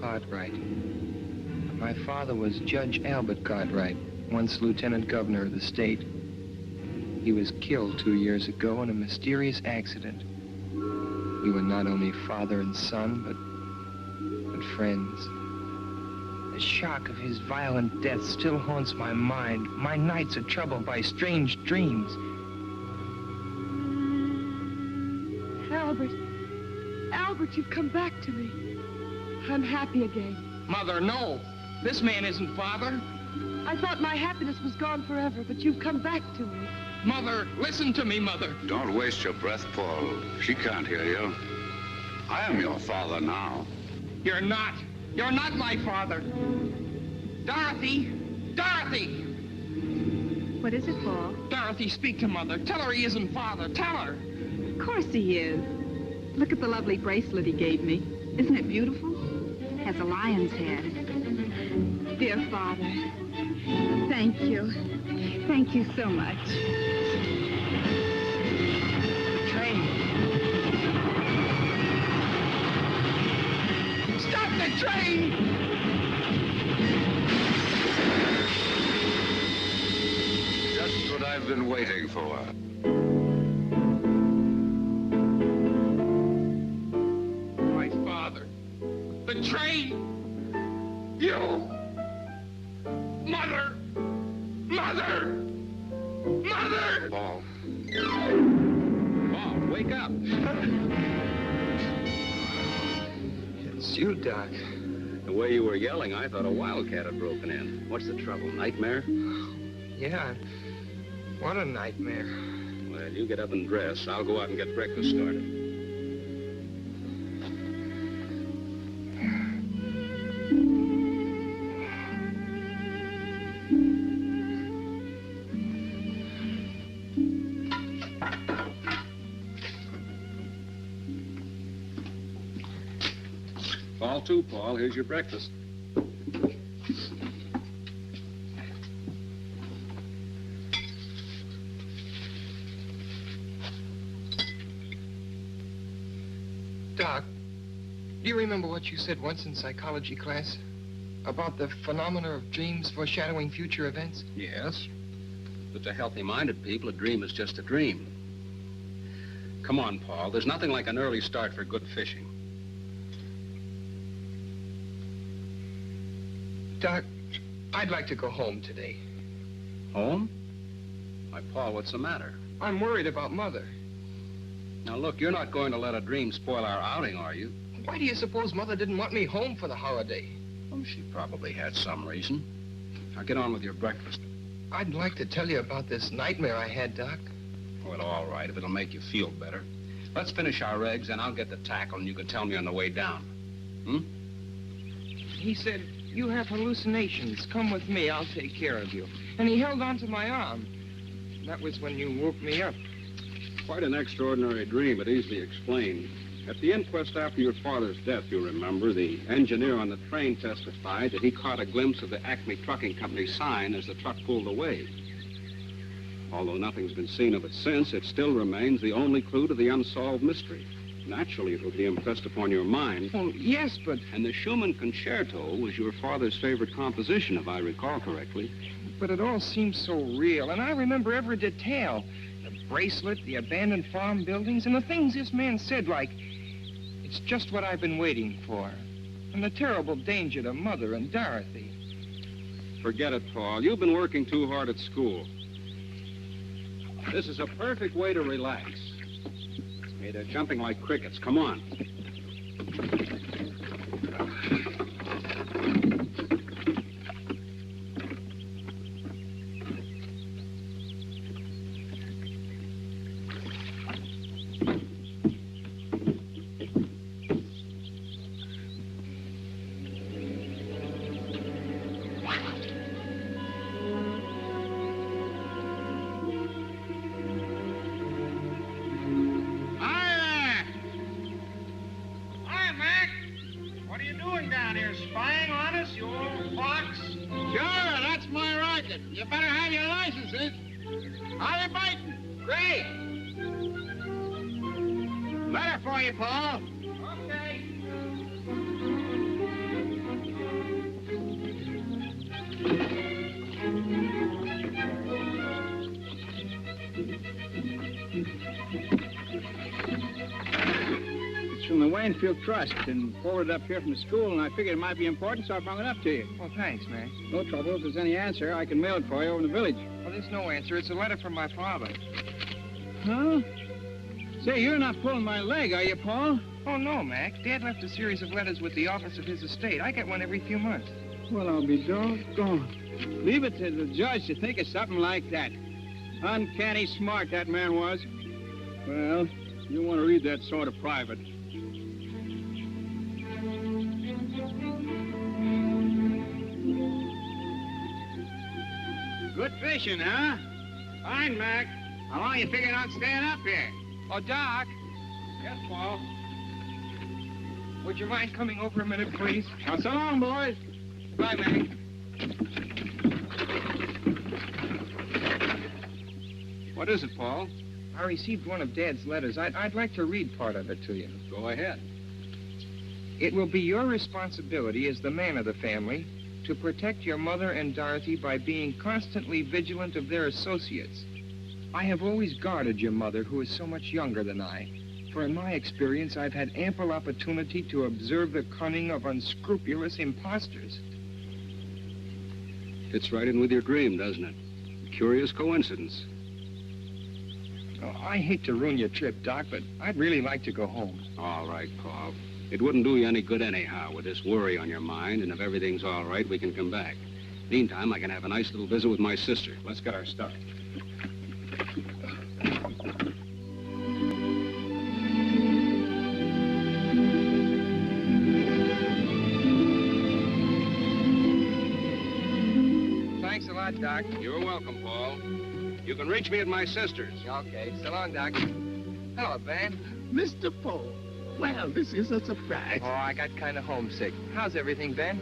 Cartwright. My father was Judge Albert Cartwright, once Lieutenant Governor of the state. He was killed 2 years ago in a mysterious accident. We were not only father and son, but friends. The shock of his violent death still haunts my mind. My nights are troubled by strange dreams. Albert, you've come back to me. I'm happy again. Mother, no. This man isn't father. I thought my happiness was gone forever, but you've come back to me. Mother, listen to me, Mother. Don't waste your breath, Paul. She can't hear you. I am your father now. You're not. You're not my father. Dorothy! Dorothy! What is it, Paul? Dorothy, speak to Mother. Tell her he isn't father. Tell her. Of course he is. Look at the lovely bracelet he gave me. Isn't it beautiful? Has a lion's head. Dear Father, thank you. Thank you so much. The train. Stop the train! Just what I've been waiting for. My father. The train! You! Mother! Mother! Mother! Paul. Paul, wake up. It's you, Doc. The way you were yelling, I thought a wildcat had broken in. What's the trouble, nightmare? Yeah. What a nightmare. Well, you get up and dress. I'll go out and get breakfast started. Fall to, Paul. Here's your breakfast. Doc, do you remember what you said once in psychology class? About the phenomena of dreams foreshadowing future events? Yes. But to healthy-minded people, a dream is just a dream. Come on, Paul. There's nothing like an early start for good fishing. Doc, I'd like to go home today. Home? Why, Paul, what's the matter? I'm worried about Mother. Now, look, you're not going to let a dream spoil our outing, are you? Why do you suppose Mother didn't want me home for the holiday? Oh, she probably had some reason. Now, get on with your breakfast. I'd like to tell you about this nightmare I had, Doc. Well, all right, if it'll make you feel better. Let's finish our eggs, and I'll get the tackle, and you can tell me on the way down. Hmm? He said, you have hallucinations. Come with me. I'll take care of you. And he held onto my arm. That was when you woke me up. Quite an extraordinary dream, but easily explained. At the inquest after your father's death, you remember, the engineer on the train testified that he caught a glimpse of the Acme Trucking Company sign as the truck pulled away. Although nothing's been seen of it since, it still remains the only clue to the unsolved mystery. Naturally, it will be impressed upon your mind. Well, yes, but... And the Schumann Concerto was your father's favorite composition, if I recall correctly. But it all seems so real, and I remember every detail. The bracelet, the abandoned farm buildings, and the things this man said, like, it's just what I've been waiting for. And the terrible danger to Mother and Dorothy. Forget it, Paul. You've been working too hard at school. This is a perfect way to relax. Hey, they're jumping like crickets. Come on. Plainfield Trust and forwarded up here from the school, and I figured it might be important, so I brought it up to you. Well, thanks, Mac. No trouble. If there's any answer, I can mail it for you over in the village. Well, there's no answer. It's a letter from my father. Huh? Say, you're not pulling my leg, are you, Paul? Oh, no, Mac. Dad left a series of letters with the office of his estate. I get one every few months. Well, I'll be doggone. Leave it to the judge to think of something like that. Uncanny smart that man was. Well, you want to read that sort of private. Good fishing, huh? Fine, Mac. How long you figuring on staying up here? Oh, Doc, Yes, Paul. would you mind coming over a minute, please? Now, so long, boys. Bye, Mac. What is it, Paul? I received one of Dad's letters. I'd like to read part of it to you. Go ahead. It will be your responsibility as the man of the family to protect your mother and Dorothy by being constantly vigilant of their associates. I have always guarded your mother, who is so much younger than I, for in my experience, I've had ample opportunity to observe the cunning of unscrupulous impostors. Fits right in with your dream, doesn't it? Curious coincidence. Oh, I hate to ruin your trip, Doc, but I'd really like to go home. All right, Paul. It wouldn't do you any good anyhow with this worry on your mind, and if everything's all right, we can come back. Meantime, I can have a nice little visit with my sister. Let's get our stuff. Thanks a lot, Doc. You're welcome, Paul. You can reach me at my sister's. Okay, so long, Doc. Hello, Ben. Mr. Paul. Well, this is a surprise. Oh, I got kind of homesick. How's everything, Ben?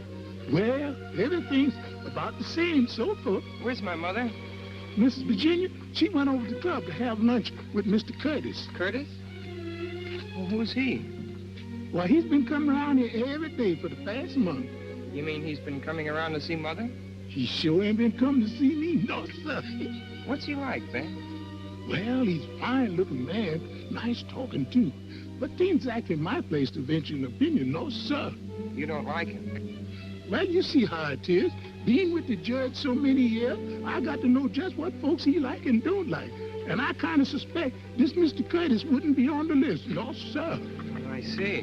Well, everything's about the same so far. Where's my mother? Mrs. Virginia, she went over to the club to have lunch with Mr. Curtis. Curtis? Well, who's he? Well, he's been coming around here every day for the past month. You mean he's been coming around to see Mother? He sure ain't been coming to see me, no, sir. What's he like, Ben? Well, he's a fine-looking man, nice talking, too. But ain't exactly my place to venture an opinion, no, sir. You don't like him? Well, you see how it is. Being with the judge so many years, I got to know just what folks he like and don't like. And I kind of suspect this Mr. Curtis wouldn't be on the list, no, sir. I see.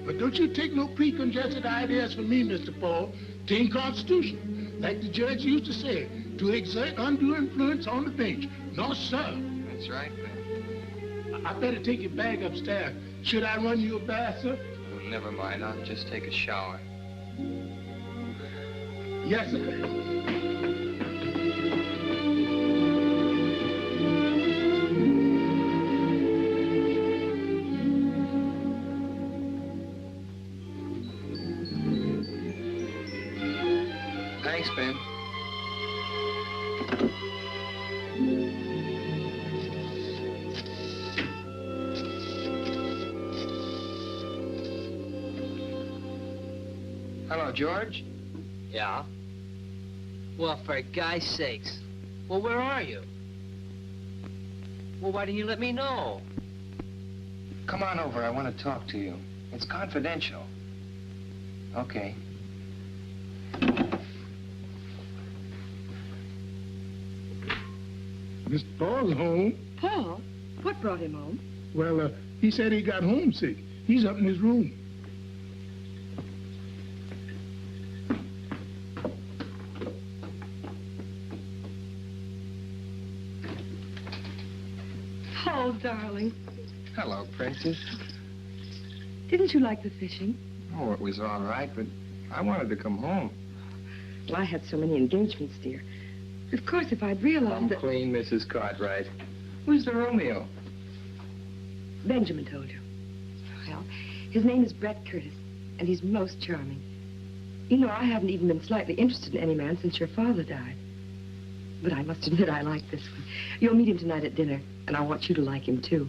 But don't you take no preconceived ideas from me, Mr. Paul. Tain't constitutional. Like the judge used to say, to exert undue influence on the bench. No, sir. That's right, Ben. I better take your bag upstairs. Should I run you a bath, sir? Oh, never mind. I'll just take a shower. Yes, sir. Thanks, Ben. Hello, George. Yeah? Well, for guy's sakes. Well, where are you? Well, why didn't you let me know? Come on over. I want to talk to you. It's confidential. Okay. Mr. Paul's home. Paul? What brought him home? Well, he said he got homesick. He's up in his room. Oh, darling. Hello, Princess. Didn't you like the fishing? Oh, it was all right, but I wanted to come home. Well, I had so many engagements, dear. Of course, if I'd realized Come that... clean, Mrs. Cartwright. Where's the Romeo? Benjamin told you. Well, his name is Brett Curtis, and he's most charming. You know, I haven't even been slightly interested in any man since your father died. But I must admit I like this one. You'll meet him tonight at dinner, and I want you to like him, too.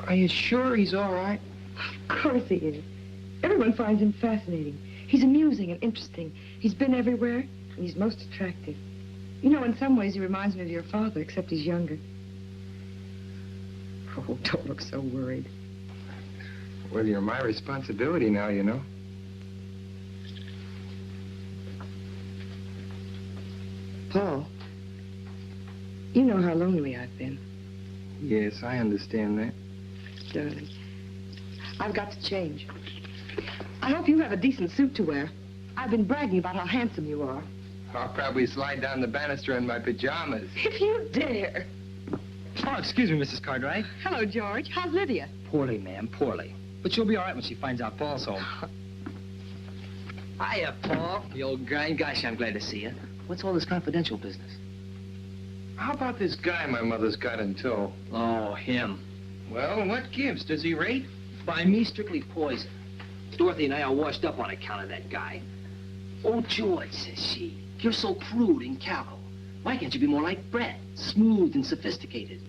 Are you sure he's all right? Of course he is. Everyone finds him fascinating. He's amusing and interesting. He's been everywhere, and he's most attractive. You know, in some ways he reminds me of your father, except he's younger. Oh, don't look so worried. Well, you're my responsibility now, you know. Paul, you know how lonely I've been. Yes, I understand that. Darling, I've got to change. I hope you have a decent suit to wear. I've been bragging about how handsome you are. I'll probably slide down the banister in my pajamas. If you dare. Oh, excuse me, Mrs. Cartwright. Hello, George. How's Lydia? Poorly, ma'am, poorly. But she'll be all right when she finds out Paul's home. Hiya, Paul. The old grind. Gosh, I'm glad to see you. What's all this confidential business? How about this guy my mother's got in tow? Oh, him. Well, what gives? Does he rate? By me, strictly poison. Dorothy and I are washed up on account of that guy. Oh, George, says she, you're so crude and callow. Why can't you be more like Brett? Smooth and sophisticated.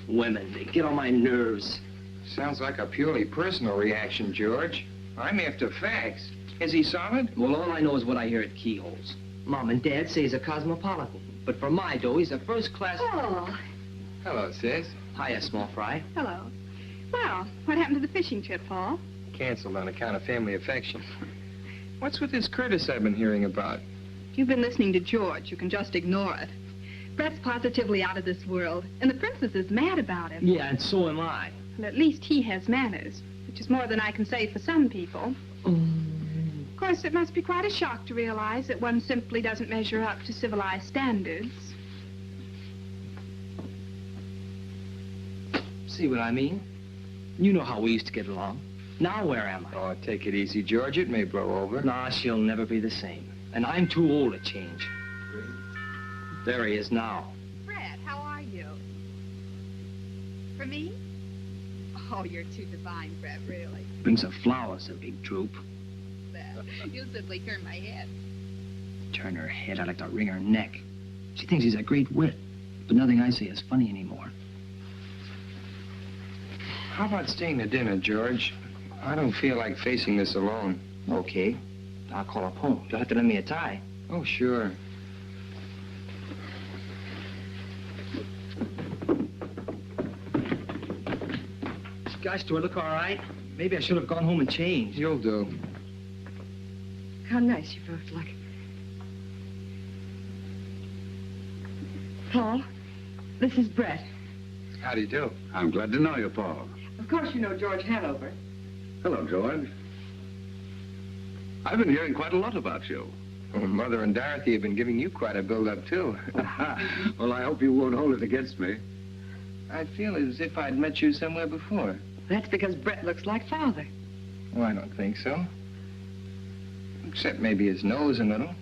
Women, they get on my nerves. Sounds like a purely personal reaction, George. I'm after facts. Is he solid? Well, all I know is what I hear at keyholes. Mom and Dad say he's a cosmopolitan. But for my dough, he's a first-class... Oh, Hello, sis. Hiya, small fry. hello. Well, what happened to the fishing trip, Paul? Canceled on account of family affection. What's with this Curtis I've been hearing about? If you've been listening to George, you can just ignore it. Brett's positively out of this world, and the princess is mad about him. Yeah, and so am I. Well, at least he has manners, which is more than I can say for some people. Of course, it must be quite a shock to realize that one simply doesn't measure up to civilized standards. See what I mean? You know how we used to get along. Now where am I? Oh, take it easy, George. It may blow over. Nah, she'll never be the same. And I'm too old to change. There he is now. Fred, how are you? For me? Oh, you're too divine, Fred, really. Brings her flowers, a big droop. You simply turn my head. Turn her head, I'd like to wring her neck. She thinks he's a great wit, but nothing I say is funny anymore. How about staying to dinner, George? I don't feel like facing this alone. Okay. I'll call up home. You'll have to lend me a tie. Oh, sure. Gosh, do I look all right? Maybe I should have gone home and changed. You'll do. How nice you both look. Paul, this is Brett. How do you do? I'm glad to know you, Paul. Of course you know George Hanover. Hello, George. I've been hearing quite a lot about you. Well, Mother and Dorothy have been giving you quite a build-up, too. Well, I hope you won't hold it against me. I feel as if I'd met you somewhere before. That's because Brett looks like Father. Oh, I don't think so. Except maybe his nose a little.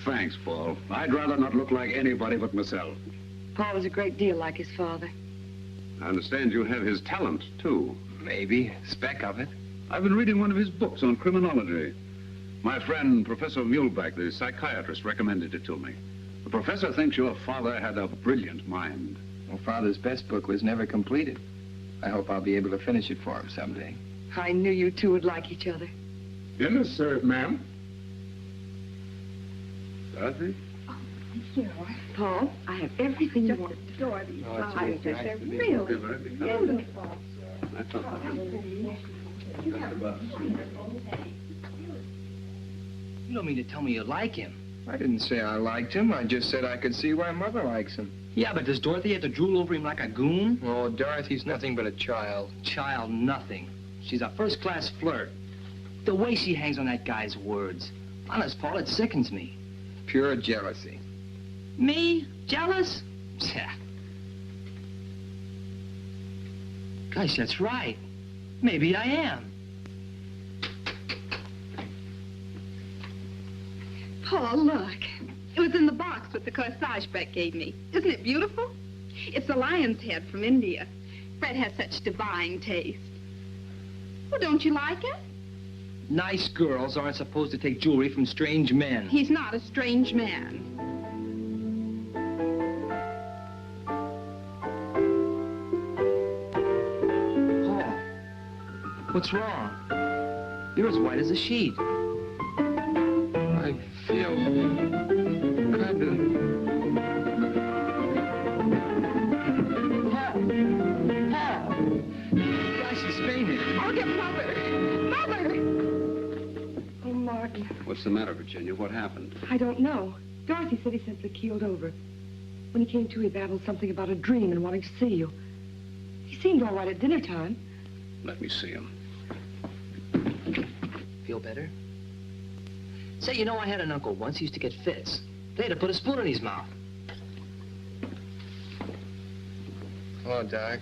Thanks, Paul. I'd rather not look like anybody but myself. Paul was a great deal like his father. I understand you have his talent, too. Maybe. A speck of it. I've been reading one of his books on criminology. My friend, Professor Muhlbeck, the psychiatrist, recommended it to me. The professor thinks your father had a brilliant mind. Well, Father's best book was never completed. I hope I'll be able to finish it for him someday. I knew you two would like each other. Dinner served, ma'am. Dorothy? Paul, I have everything you want. Adore these Oh, it's flowers. nice They're to be really beautiful. You don't mean to tell me you like him. I didn't say I liked him. I just said I could see why Mother likes him. Yeah, but does Dorothy have to drool over him like a goon? Oh, Dorothy's nothing but a child. Child, nothing. She's a first-class flirt. The way she hangs on that guy's words. Honest, Paul, it sickens me. Pure jealousy. Me? Jealous? Psst. Gosh, that's right. Maybe I am. Paul, look. It was in the box with the corsage Brett gave me. Isn't it beautiful? It's a lion's head from India. Brett has such divine taste. Well, don't you like it? Nice girls aren't supposed to take jewelry from strange men. He's not a strange man. Paul, what's wrong? You're as white as a sheet. I feel kind of dreaming. I'll get Mother. Mother! Oh, Martin. What's the matter, Virginia? What happened? I don't know. Dorothy said he simply keeled over. When he came to, he babbled something about a dream and wanting to see you. He seemed all right at dinner time. Let me see him. Feel better? Say, you know, I had an uncle once. He used to get fits. They had to put a spoon in his mouth. Hello, Doc.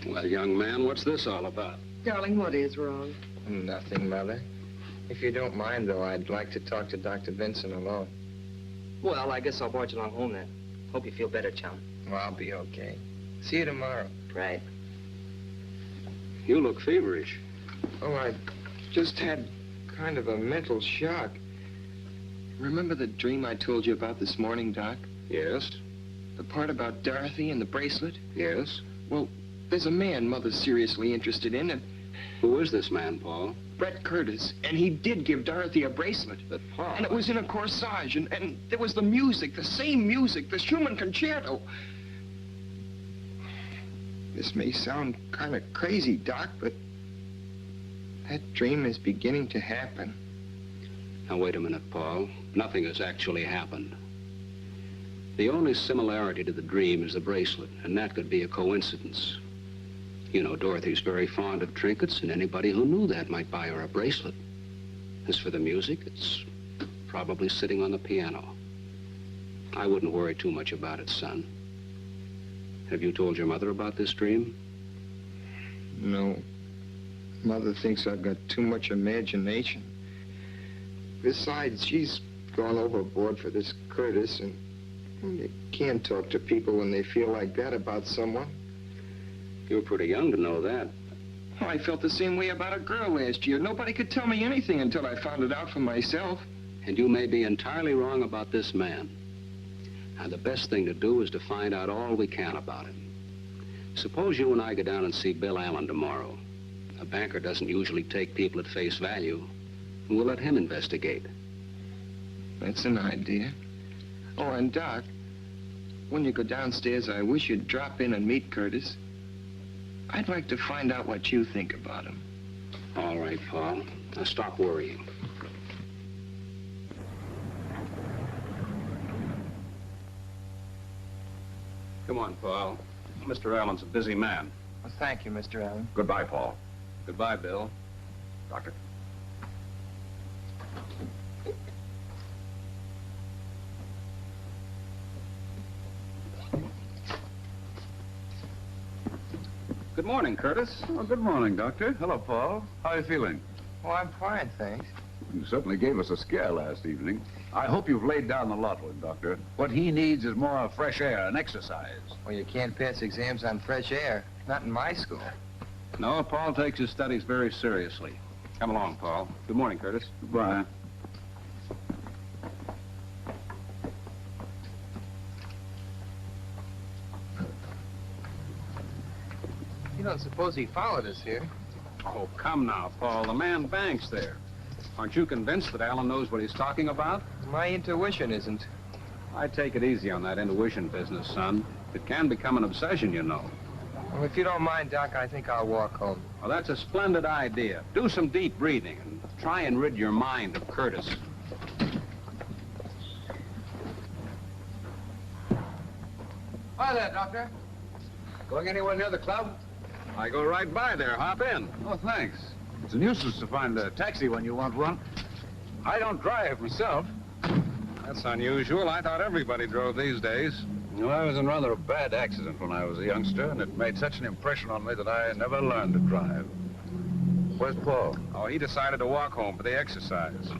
Well, young man, what's this all about? Darling, what is wrong? Nothing, Mother. If you don't mind, though, I'd like to talk to Dr. Vincent alone. Well, I guess I'll barge along home then. Hope you feel better, chum. Well, I'll be okay. See you tomorrow. Right. You look feverish. Oh, I just had kind of a mental shock. Remember the dream I told you about this morning, Doc? Yes? The part about Dorothy and the bracelet? Yes? Well, there's a man Mother's seriously interested in, and Who is this man, Paul? Brett Curtis, and he did give Dorothy a bracelet. But Paul... And it was in a corsage, and there was the music, the same music, the Schumann concerto. This may sound kind of crazy, Doc, but that dream is beginning to happen. Now, wait a minute, Paul. Nothing has actually happened. The only similarity to the dream is the bracelet, and that could be a coincidence. You know, Dorothy's very fond of trinkets, and anybody who knew that might buy her a bracelet. As for the music, it's probably sitting on the piano. I wouldn't worry too much about it, son. Have you told your mother about this dream? No. Mother thinks I've got too much imagination. Besides, she's gone overboard for this Curtis, and you can't talk to people when they feel like that about someone. You were pretty young to know that. Oh, I felt the same way about a girl last year. Nobody could tell me anything until I found it out for myself. And you may be entirely wrong about this man. Now, the best thing to do is to find out all we can about him. Suppose you and I go down and see Bill Allen tomorrow. A banker doesn't usually take people at face value. We'll let him investigate. That's an idea. Oh, and Doc, when you go downstairs, I wish you'd drop in and meet Curtis. I'd like to find out what you think about him. All right, Paul. Now stop worrying. Come on, Paul. Mr. Allen's a busy man. Well, thank you, Mr. Allen. Goodbye, Paul. Goodbye, Bill. Doctor. Good morning, Curtis. Oh, good morning, Doctor. Hello, Paul. How are you feeling? Oh, I'm fine, thanks. You certainly gave us a scare last evening. I hope you've laid down the lot with him, Doctor. What he needs is more fresh air and exercise. Well, you can't pass exams on fresh air. Not in my school. No, Paul takes his studies very seriously. Come along, Paul. Good morning, Curtis. Goodbye. You don't suppose he followed us here? Oh, come now, Paul. The man banks there. Aren't you convinced that Allen knows what he's talking about? My intuition isn't. I take it easy on that intuition business, son. It can become an obsession, you know. Well, if you don't mind, Doc, I think I'll walk home. Well, that's a splendid idea. Do some deep breathing and try and rid your mind of Curtis. Hi there, Doctor. Going anywhere near the club? I go right by there. Hop in. Oh, thanks. It's a nuisance to find a taxi when you want one. I don't drive myself. That's unusual. I thought everybody drove these days. Well, I was in rather a bad accident when I was a youngster, and it made such an impression on me that I never learned to drive. Where's Paul? Oh, he decided to walk home for the exercise.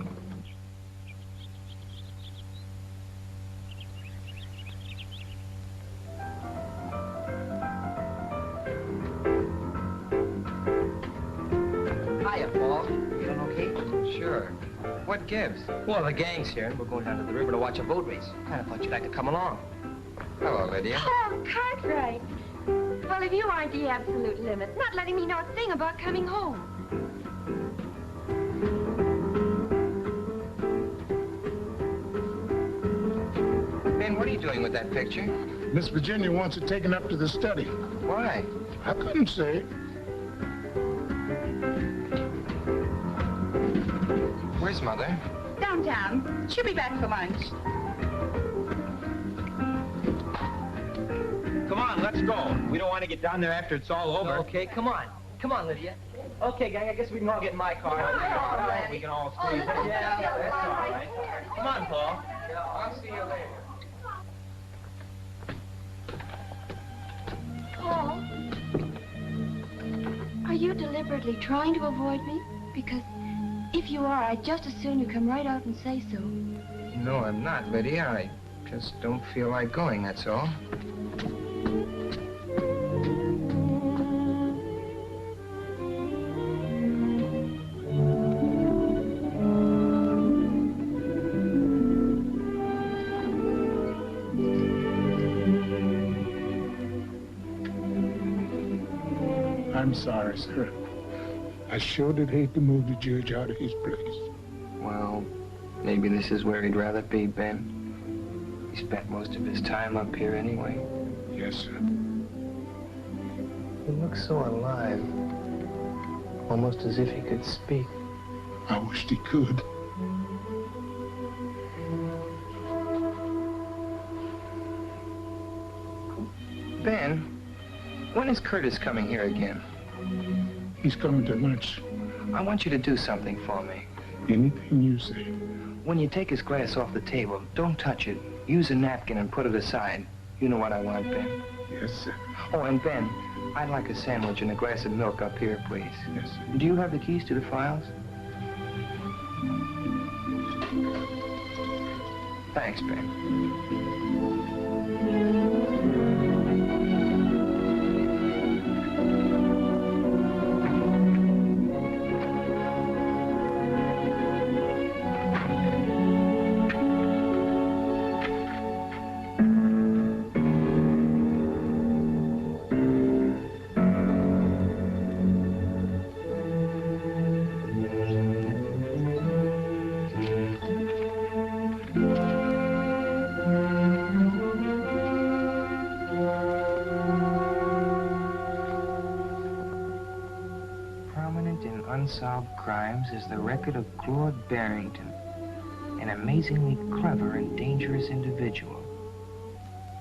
Hiya, Paul. Feeling okay? Sure. What gives? Well, the gang's here, and we're going down to the river to watch a boat race. Kind of thought you'd like to come along. Hello, Lydia. Oh, Cartwright. Well, if you aren't the absolute limit, not letting me know a thing about coming home. Ben, what are you doing with that picture? Miss Virginia wants it taken up to the study. Why? I couldn't say. Where's Mother? Downtown. She'll be back for lunch. Come on, let's go. We don't want to get down there after it's all over. Okay, come on. Come on, Lydia. Okay, gang, I guess we can all get in my car. We can all squeeze in. Yeah, that's all right. Come on, Paul. I'll see you later. Paul, are you deliberately trying to avoid me? Because if you are, I'd just as soon you come right out and say so. No, I'm not, Lydia. I just don't feel like going, that's all. I'm sorry, sir. I sure did hate to move the judge out of his place. Well, maybe this is where he'd rather be, Ben. He spent most of his time up here anyway. Yes, sir. He looks so alive. Almost as if he could speak. I wished he could. Ben, when is Curtis coming here again? He's coming to lunch. I want you to do something for me. Anything you say. When you take his glass off the table, don't touch it. Use a napkin and put it aside. You know what I want, Ben. Yes, sir. Oh, and Ben, I'd like a sandwich and a glass of milk up here, please. Yes, sir. Do you have the keys to the files? Thanks, Ben. Unsolved Crimes is the record of Claude Barrington, an amazingly clever and dangerous individual.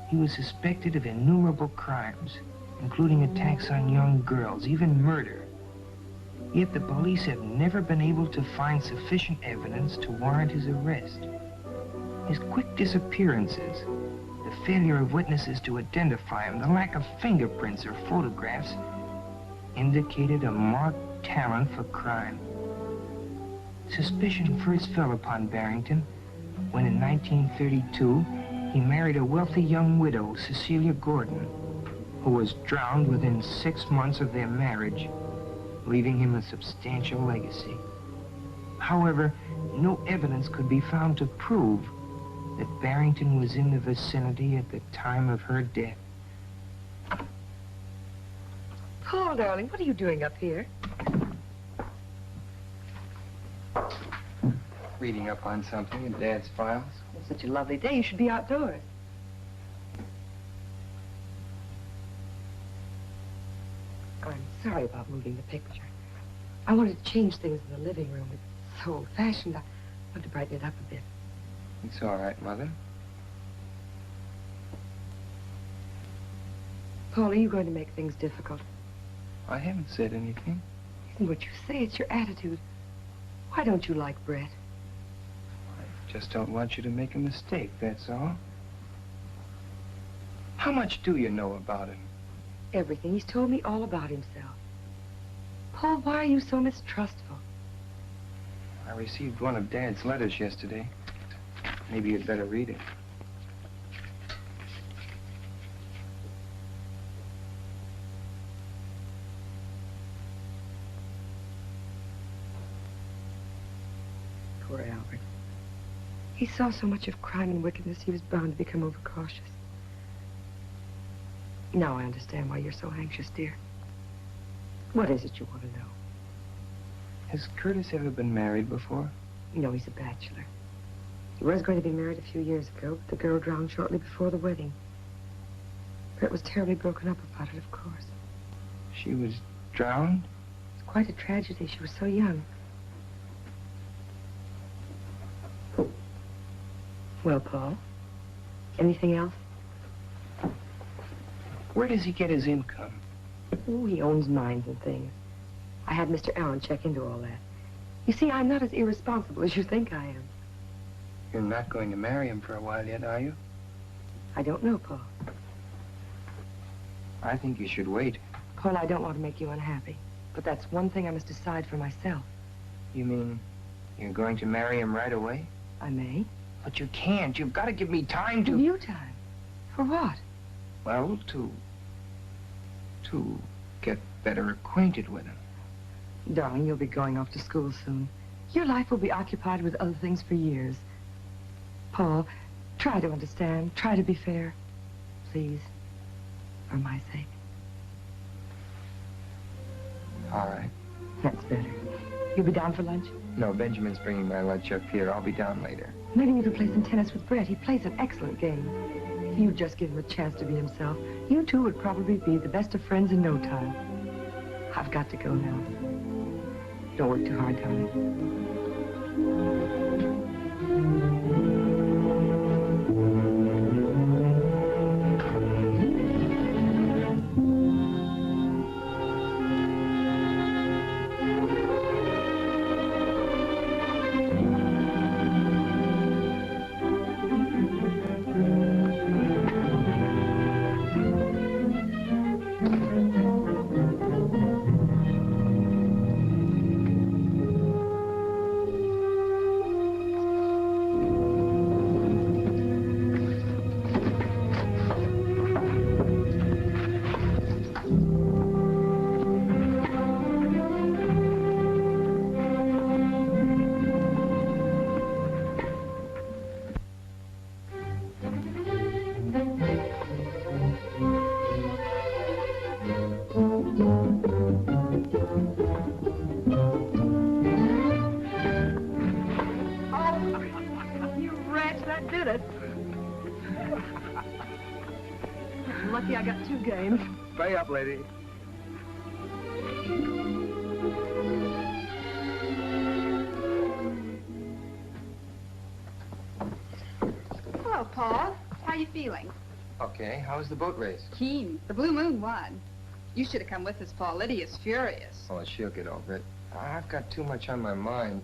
He was suspected of innumerable crimes, including attacks on young girls, even murder. Yet the police have never been able to find sufficient evidence to warrant his arrest. His quick disappearances, the failure of witnesses to identify him, the lack of fingerprints or photographs, indicated a marked talent for crime. Suspicion first fell upon Barrington when in 1932 he married a wealthy young widow, Cecilia Gordon, who was drowned within 6 months of their marriage, leaving him a substantial legacy. However, no evidence could be found to prove that Barrington was in the vicinity at the time of her death. Paul, darling, what are you doing up here? Reading up on something in Dad's files. It's such a lovely day. You should be outdoors. I'm sorry about moving the picture. I wanted to change things in the living room. It's so old-fashioned. I wanted to brighten it up a bit. It's all right, Mother. Paul, are you going to make things difficult? I haven't said anything. It isn't what you say, it's your attitude. Why don't you like Brett? I just don't want you to make a mistake, that's all. How much do you know about him? Everything. He's told me all about himself. Paul, why are you so mistrustful? I received one of Dad's letters yesterday. Maybe you'd better read it. Poor Albert. He saw so much of crime and wickedness, he was bound to become overcautious. Now I understand why you're so anxious, dear. What is it you want to know? Has Curtis ever been married before? No, he's a bachelor. He was going to be married a few years ago, but the girl drowned shortly before the wedding. Brett was terribly broken up about it, of course. She was drowned? It's quite a tragedy. She was so young. Well, Paul, anything else? Where does he get his income? Oh, he owns mines and things. I had Mr. Allen check into all that. You see, I'm not as irresponsible as you think I am. You're not going to marry him for a while yet, are you? I don't know, Paul. I think you should wait. Paul, I don't want to make you unhappy. But that's one thing I must decide for myself. You mean you're going to marry him right away? I may. But you can't. You've got to give me time to... Give you time? For what? Well, to get better acquainted with him. Darling, you'll be going off to school soon. Your life will be occupied with other things for years. Paul, try to understand. Try to be fair. Please. For my sake. All right. That's better. You'll be down for lunch? No, Benjamin's bringing my lunch up here. I'll be down later. Maybe you could play some tennis with Brett. He plays an excellent game. If you just give him a chance to be himself, you two would probably be the best of friends in no time. I've got to go now. Don't work too hard, darling. Lucky I got 2 games. Pay up, lady. Hello, Paul. How you feeling? Okay, how was the boat race? Keen. The Blue Moon won. You should have come with us, Paul. Lydia's furious. Oh, she'll get over it. I've got too much on my mind.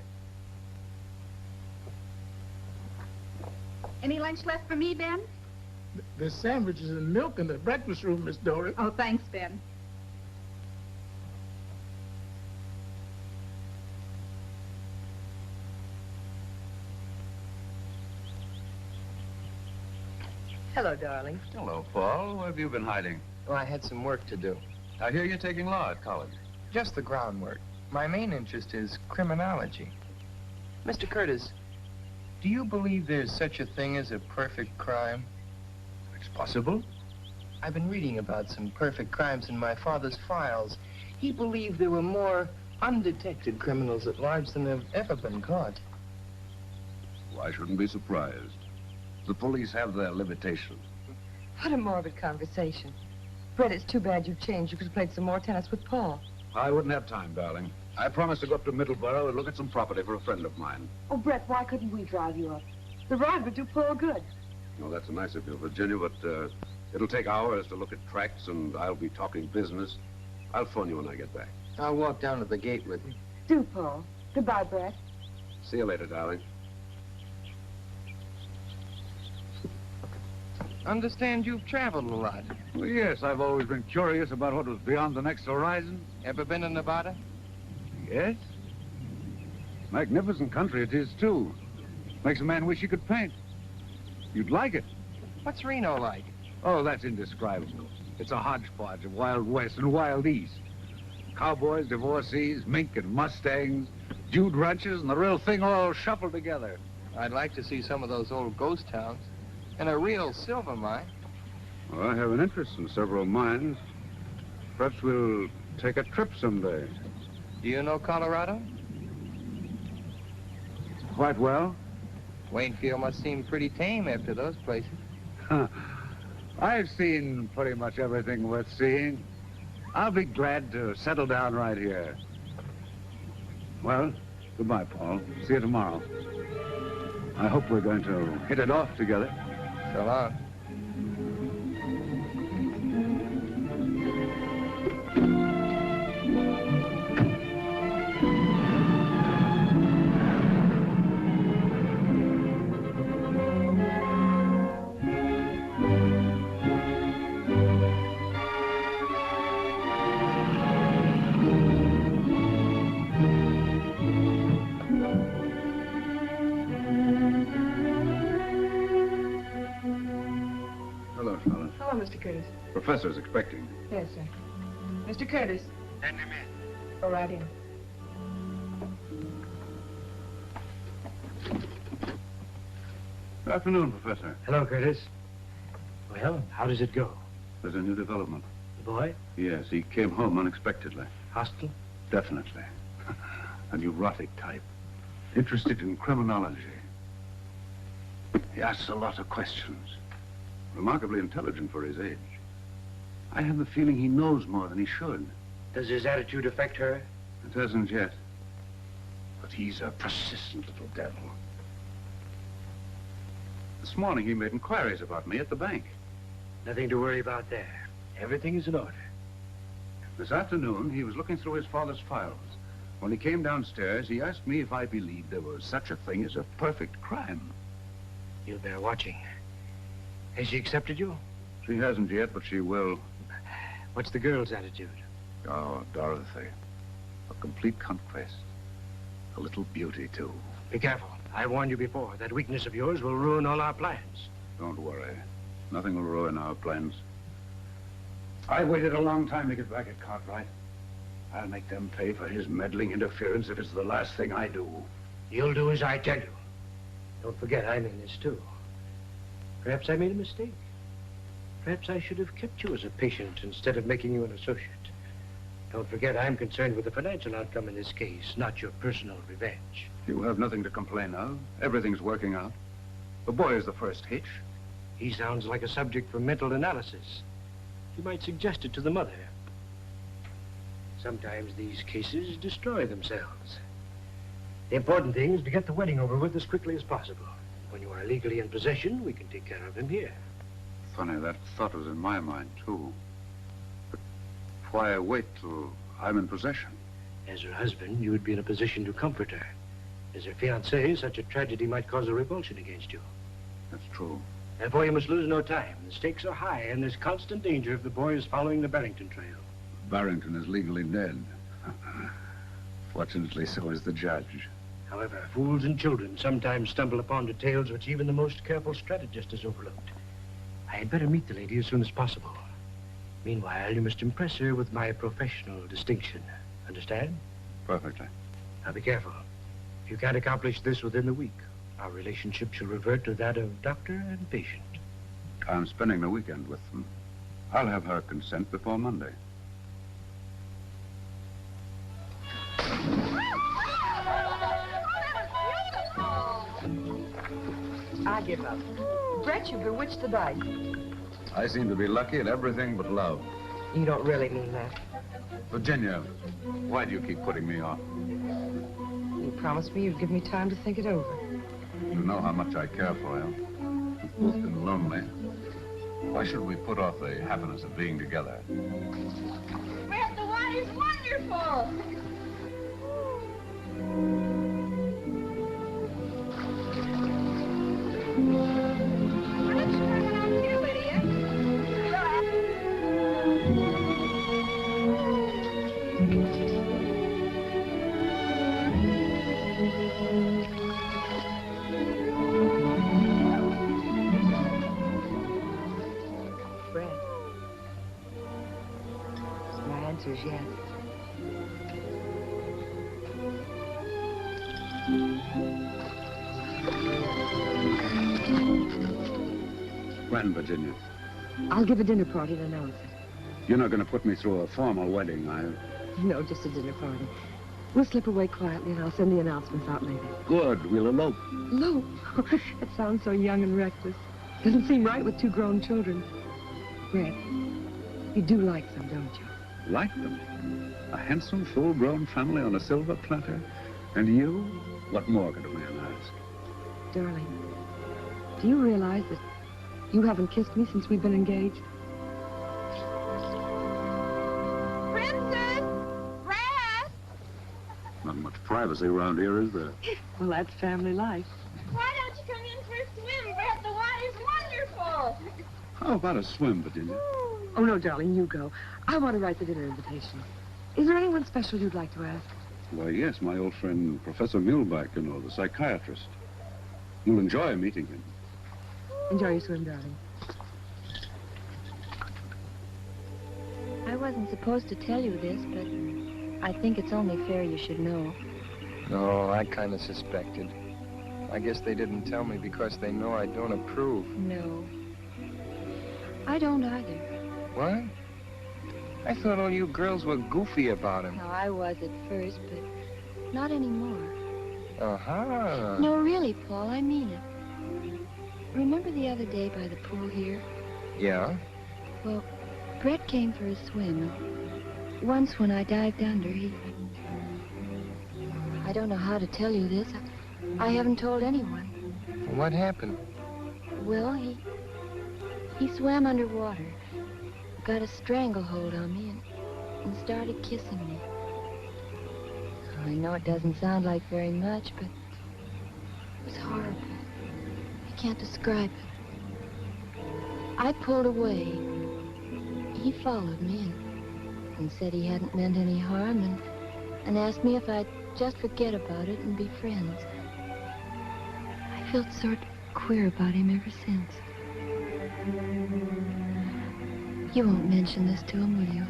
Any lunch left for me, Ben? There's sandwiches and milk in the breakfast room, Miss Doris. Oh, thanks, Ben. Hello, darling. Hello, Paul. Where have you been hiding? Well, I had some work to do. I hear you're taking law at college. Just the groundwork. My main interest is criminology. Mr. Curtis, do you believe there's such a thing as a perfect crime? It's possible. I've been reading about some perfect crimes in my father's files. He believed there were more undetected criminals at large than have ever been caught. Well, I shouldn't be surprised. The police have their limitations. What a morbid conversation. Brett, it's too bad you've changed. You could have played some more tennis with Paul. I wouldn't have time, darling. I promised to go up to Middleborough and look at some property for a friend of mine. Oh, Brett, why couldn't we drive you up? The ride would do Paul good. Oh, that's nice of you, Virginia, but it'll take hours to look at tracks, and I'll be talking business. I'll phone you when I get back. I'll walk down to the gate with you. Do, Paul. Goodbye, Brett. See you later, darling. Understand you've traveled a lot. Well, yes, I've always been curious about what was beyond the next horizon. Ever been to Nevada? Yes. Magnificent country it is, too. Makes a man wish he could paint. You'd like it. What's Reno like? Oh, that's indescribable. It's a hodgepodge of Wild West and Wild East. Cowboys, divorcees, mink and mustangs, Jude ranches, and the real thing all shuffled together. I'd like to see some of those old ghost towns. And a real silver mine. Well, I have an interest in several mines. Perhaps we'll take a trip someday. Do you know Colorado? Quite well. Waynfield must seem pretty tame after those places. I've seen pretty much everything worth seeing. I'll be glad to settle down right here. Well, goodbye, Paul. See you tomorrow. I hope we're going to hit it off together. So long. Mr. Curtis. Professor's expecting. Yes, sir. Mr. Curtis. Send him in. Go right in. Good afternoon, Professor. Hello, Curtis. Well, how does it go? There's a new development. The boy? Yes, he came home unexpectedly. Hospital? Definitely. A neurotic type. Interested in criminology. He asks a lot of questions. Remarkably intelligent for his age. I have the feeling he knows more than he should. Does his attitude affect her? It hasn't yet. But he's a persistent little devil. This morning he made inquiries about me at the bank. Nothing to worry about there. Everything is in order. This afternoon, he was looking through his father's files. When he came downstairs, he asked me if I believed there was such a thing as a perfect crime. You'll bear watching. Has she accepted you? She hasn't yet, but she will. What's the girl's attitude? Oh, Dorothy. A complete conquest. A little beauty, too. Be careful. I warned you before. That weakness of yours will ruin all our plans. Don't worry. Nothing will ruin our plans. I waited a long time to get back at Cartwright. I'll make them pay for his meddling interference if it's the last thing I do. You'll do as I tell you. Don't forget, I'm in this, too. Perhaps I made a mistake. Perhaps I should have kept you as a patient instead of making you an associate. Don't forget, I'm concerned with the financial outcome in this case, not your personal revenge. You have nothing to complain of. Everything's working out. The boy is the first hitch. He sounds like a subject for mental analysis. You might suggest it to the mother. Sometimes these cases destroy themselves. The important thing is to get the wedding over with as quickly as possible. When you are legally in possession, we can take care of him here. Funny, that thought was in my mind, too. But why wait till I'm in possession? As her husband, you would be in a position to comfort her. As her fiancé, such a tragedy might cause a revulsion against you. That's true. Therefore, you must lose no time. The stakes are high, and there's constant danger if the boy is following the Barrington trail. Barrington is legally dead. Fortunately, so is the judge. However, fools and children sometimes stumble upon details which even the most careful strategist has overlooked. I had better meet the lady as soon as possible. Meanwhile, you must impress her with my professional distinction. Understand? Perfectly. Now, be careful. If you can't accomplish this within the week, our relationship shall revert to that of doctor and patient. I'm spending the weekend with them. I'll have her consent before Monday. I give up. Brett, you bewitched the dice. I seem to be lucky at everything but love. You don't really mean that. Virginia, why do you keep putting me off? You promised me you'd give me time to think it over. You know how much I care for you. We've both been lonely. Why should we put off the happiness of being together? Brett, the wine is wonderful. Yes. When, Virginia? I'll give a dinner party and announce it. You're not going to put me through a formal wedding, are you? No, just a dinner party. We'll slip away quietly and I'll send the announcements out later. Good. We'll elope. Elope? That sounds so young and reckless. Doesn't seem right with two grown children. Brett, you do like them, don't you? Like them? A handsome, full-grown family on a silver platter? And you? What more could a man ask? Darling, do you realize that you haven't kissed me since we've been engaged? Princess! Brad! Not much privacy around here, is there? Well, that's family life. Why don't you come in for a swim, Brett? The water's wonderful. How about a swim, Virginia? Oh, no, darling, you go. I want to write the dinner invitation. Is there anyone special you'd like to ask? Why, yes, my old friend, Professor Muehlbach, you know, the psychiatrist. You'll enjoy meeting him. Enjoy your swim, darling. I wasn't supposed to tell you this, but I think it's only fair you should know. No, I kind of suspected. I guess they didn't tell me because they know I don't approve. No. I don't either. What? I thought all you girls were goofy about him. No, I was at first, but not anymore. Uh-huh. No, really, Paul, I mean it. Remember the other day by the pool here? Yeah? Well, Brett came for a swim. Once when I dived under, I don't know how to tell you this. I haven't told anyone. What happened? Well, he swam underwater, got a stranglehold on me, and started kissing me. I know it doesn't sound like very much, but it was horrible. I can't describe it. I pulled away. He followed me and said he hadn't meant any harm and asked me if I'd just forget about it and be friends. I felt sort of queer about him ever since. You won't mention this to him, will you?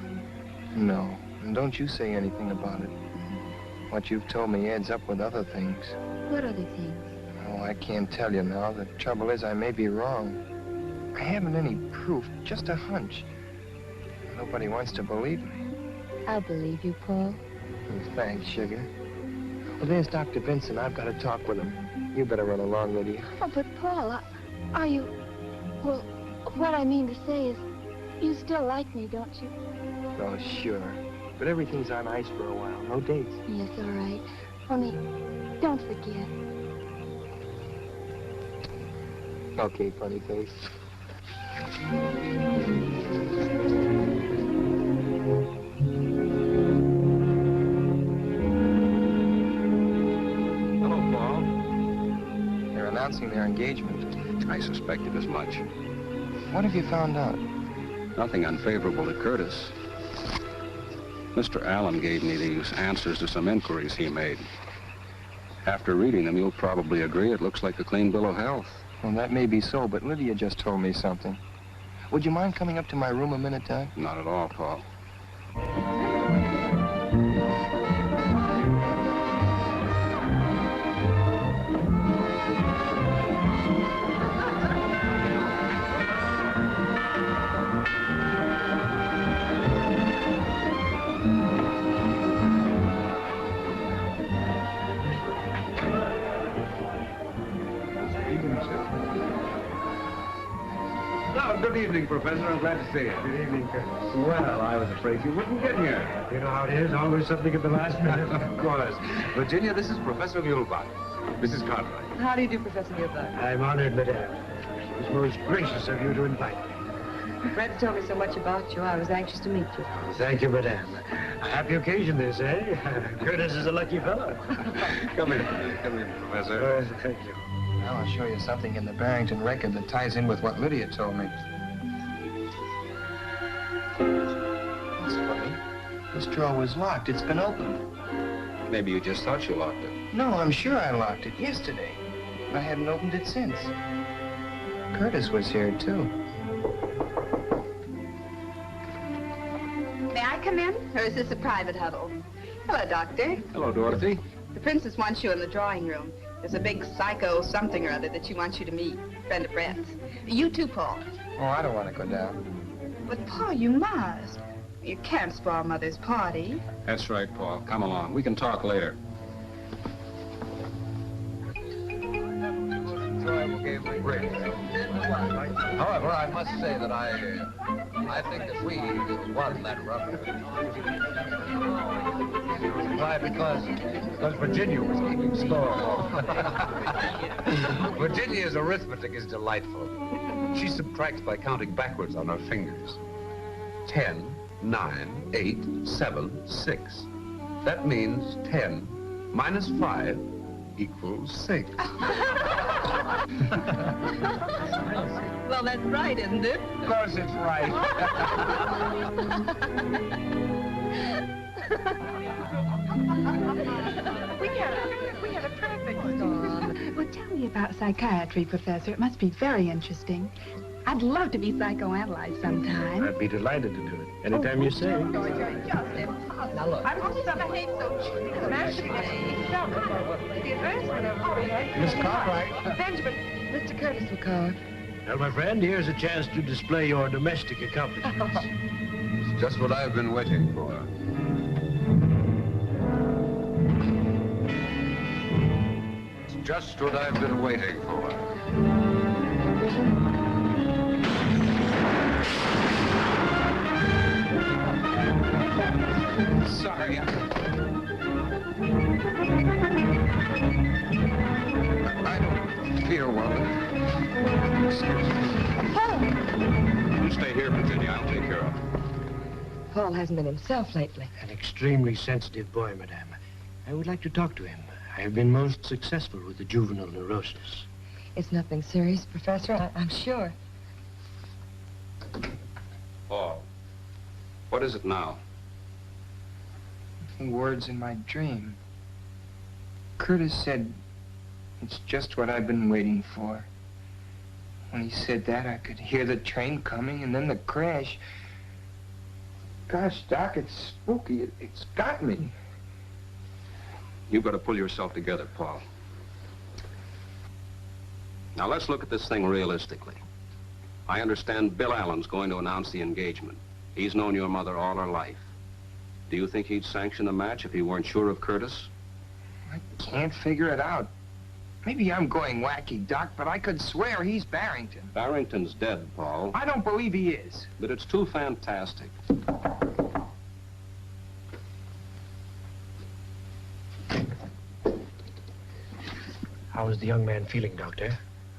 No. And don't you say anything about it. What you've told me adds up with other things. What other things? Oh, I can't tell you now. The trouble is I may be wrong. I haven't any proof, just a hunch. Nobody wants to believe me. I'll believe you, Paul. Oh, thanks, sugar. Well, there's Dr. Vincent. I've got to talk with him. You better run along, Lydia. Oh, but Paul, are you... Well, what I mean to say is, you still like me, don't you? Oh, sure. But everything's on ice for a while. No dates. Yes, all right. Only, don't forget. Okay, funny face. Hello, Paul. They're announcing their engagement. I suspected as much. What have you found out? Nothing unfavorable to Curtis. Mr. Allen gave me these answers to some inquiries he made. After reading them, you'll probably agree it looks like a clean bill of health. Well, that may be so, but Lydia just told me something. Would you mind coming up to my room a minute, Doug? Not at all, Paul. Good evening, Professor. I'm glad to see you. Good evening, Curtis. Well, I was afraid you wouldn't get here. You know how it is, always something at the last minute. Of course. Virginia, this is Professor Muehlbach. Mrs. Cartwright. How do you do, Professor Muehlbach? I'm honored, madame. It's most gracious of you to invite me. Brett's told me so much about you, I was anxious to meet you. Thank you, madame. A happy occasion, this, eh? Curtis is a lucky fellow. Come in. Come in, Professor. Thank you. Now I'll show you something in the Barrington record that ties in with what Lydia told me. That's funny. This drawer was locked. It's been opened. Maybe you just thought you locked it. No, I'm sure I locked it yesterday. I hadn't opened it since. Curtis was here, too. May I come in, or is this a private huddle? Hello, Doctor. Hello, Dorothy. The princess wants you in the drawing room. There's a big psycho something or other that she wants you to meet. Friend of Brett's. You too, Paul. Oh, I don't want to go down. But, Paul, you must. You can't spoil Mother's party. That's right, Paul. Come along. We can talk later. enjoyable game of bridge. However, I must say that I think that we won that rubber. Why? Because Virginia was keeping score. Virginia's arithmetic is delightful. She subtracts by counting backwards on her fingers. 10, 9, 8, 7, 6. That means 10 minus 5 equals 6. Well, that's right, isn't it? Of course it's right. We had a perfect storm. Well, tell me about psychiatry, Professor. It must be very interesting. I'd love to be psychoanalyzed sometime. I'd be delighted to do it. Anytime you say. Now, look. I'm going to behave so Miss Cartwright. Benjamin, Mr. Curtis will call. Well, my friend, here's a chance to display your domestic accomplishments. It's just what I've been waiting for. It's just what I've been waiting for. Sorry. I don't feel well. You stay here, Virginia. I'll take care of him. Paul hasn't been himself lately. An extremely sensitive boy, madame. I would like to talk to him. I have been most successful with the juvenile neurosis. It's nothing serious, Professor, I'm sure. Paul, what is it now? Words in my dream. Curtis said, it's just what I've been waiting for. When he said that, I could hear the train coming and then the crash. Gosh, Doc, it's spooky. It's got me. You've got to pull yourself together, Paul. Now, let's look at this thing realistically. I understand Bill Allen's going to announce the engagement. He's known your mother all her life. Do you think he'd sanction the match if he weren't sure of Curtis? I can't figure it out. Maybe I'm going wacky, Doc, but I could swear he's Barrington. Barrington's dead, Paul. I don't believe he is. But it's too fantastic. How is the young man feeling, Doctor?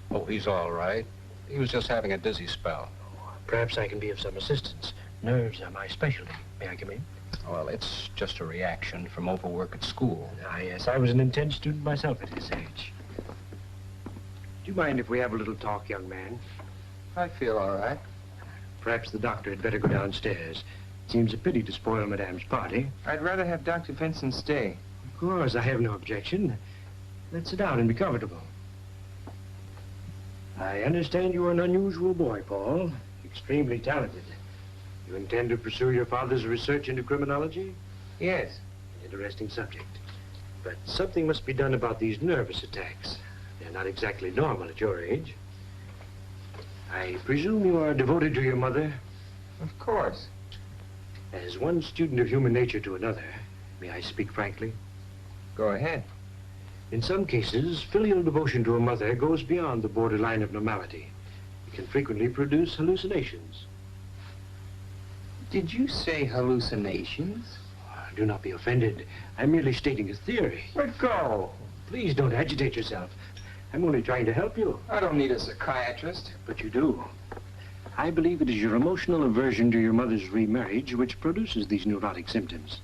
Oh, he's all right. He was just having a dizzy spell. Perhaps I can be of some assistance. Nerves are my specialty. May I come in? Well, it's just a reaction from overwork at school. Ah, yes, I was an intense student myself at his age. Do you mind if we have a little talk, young man? I feel all right. Perhaps the doctor had better go downstairs. It seems a pity to spoil Madame's party. I'd rather have Dr. Vincent stay. Of course, I have no objection. Let's sit down and be comfortable. I understand you are an unusual boy, Paul. Extremely talented. You intend to pursue your father's research into criminology? Yes. An interesting subject. But something must be done about these nervous attacks. They're not exactly normal at your age. I presume you are devoted to your mother? Of course. As one student of human nature to another, may I speak frankly? Go ahead. In some cases, filial devotion to a mother goes beyond the borderline of normality. It can frequently produce hallucinations. Did you say hallucinations? Do not be offended. I'm merely stating a theory. Let go. Please don't agitate yourself. I'm only trying to help you. I don't need a psychiatrist. But you do. I believe it is your emotional aversion to your mother's remarriage which produces these neurotic symptoms.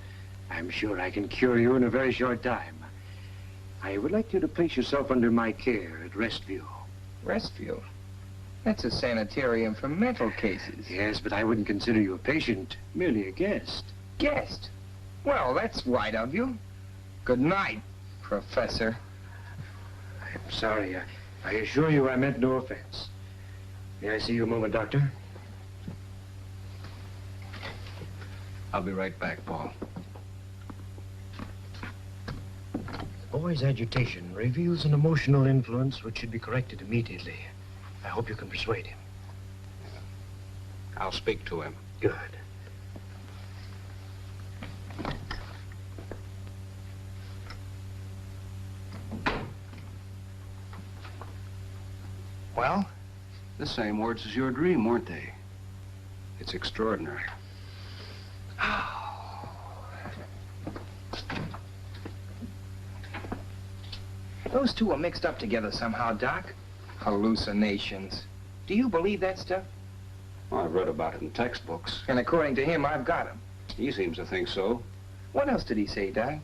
I'm sure I can cure you in a very short time. I would like you to place yourself under my care at Restview. Restview? That's a sanitarium for mental cases. Yes, but I wouldn't consider you a patient, merely a guest. Guest? Well, that's right of you. Good night, Professor. I'm sorry. I assure you I meant no offense. May I see you a moment, Doctor? I'll be right back, Paul. The boy's agitation reveals an emotional influence which should be corrected immediately. I hope you can persuade him. I'll speak to him. Good. Well? The same words as your dream, weren't they? It's extraordinary. Those two are mixed up together somehow, Doc. Hallucinations. Do you believe that stuff? Well, I've read about it in textbooks. And according to him, I've got him. He seems to think so. What else did he say, Doc?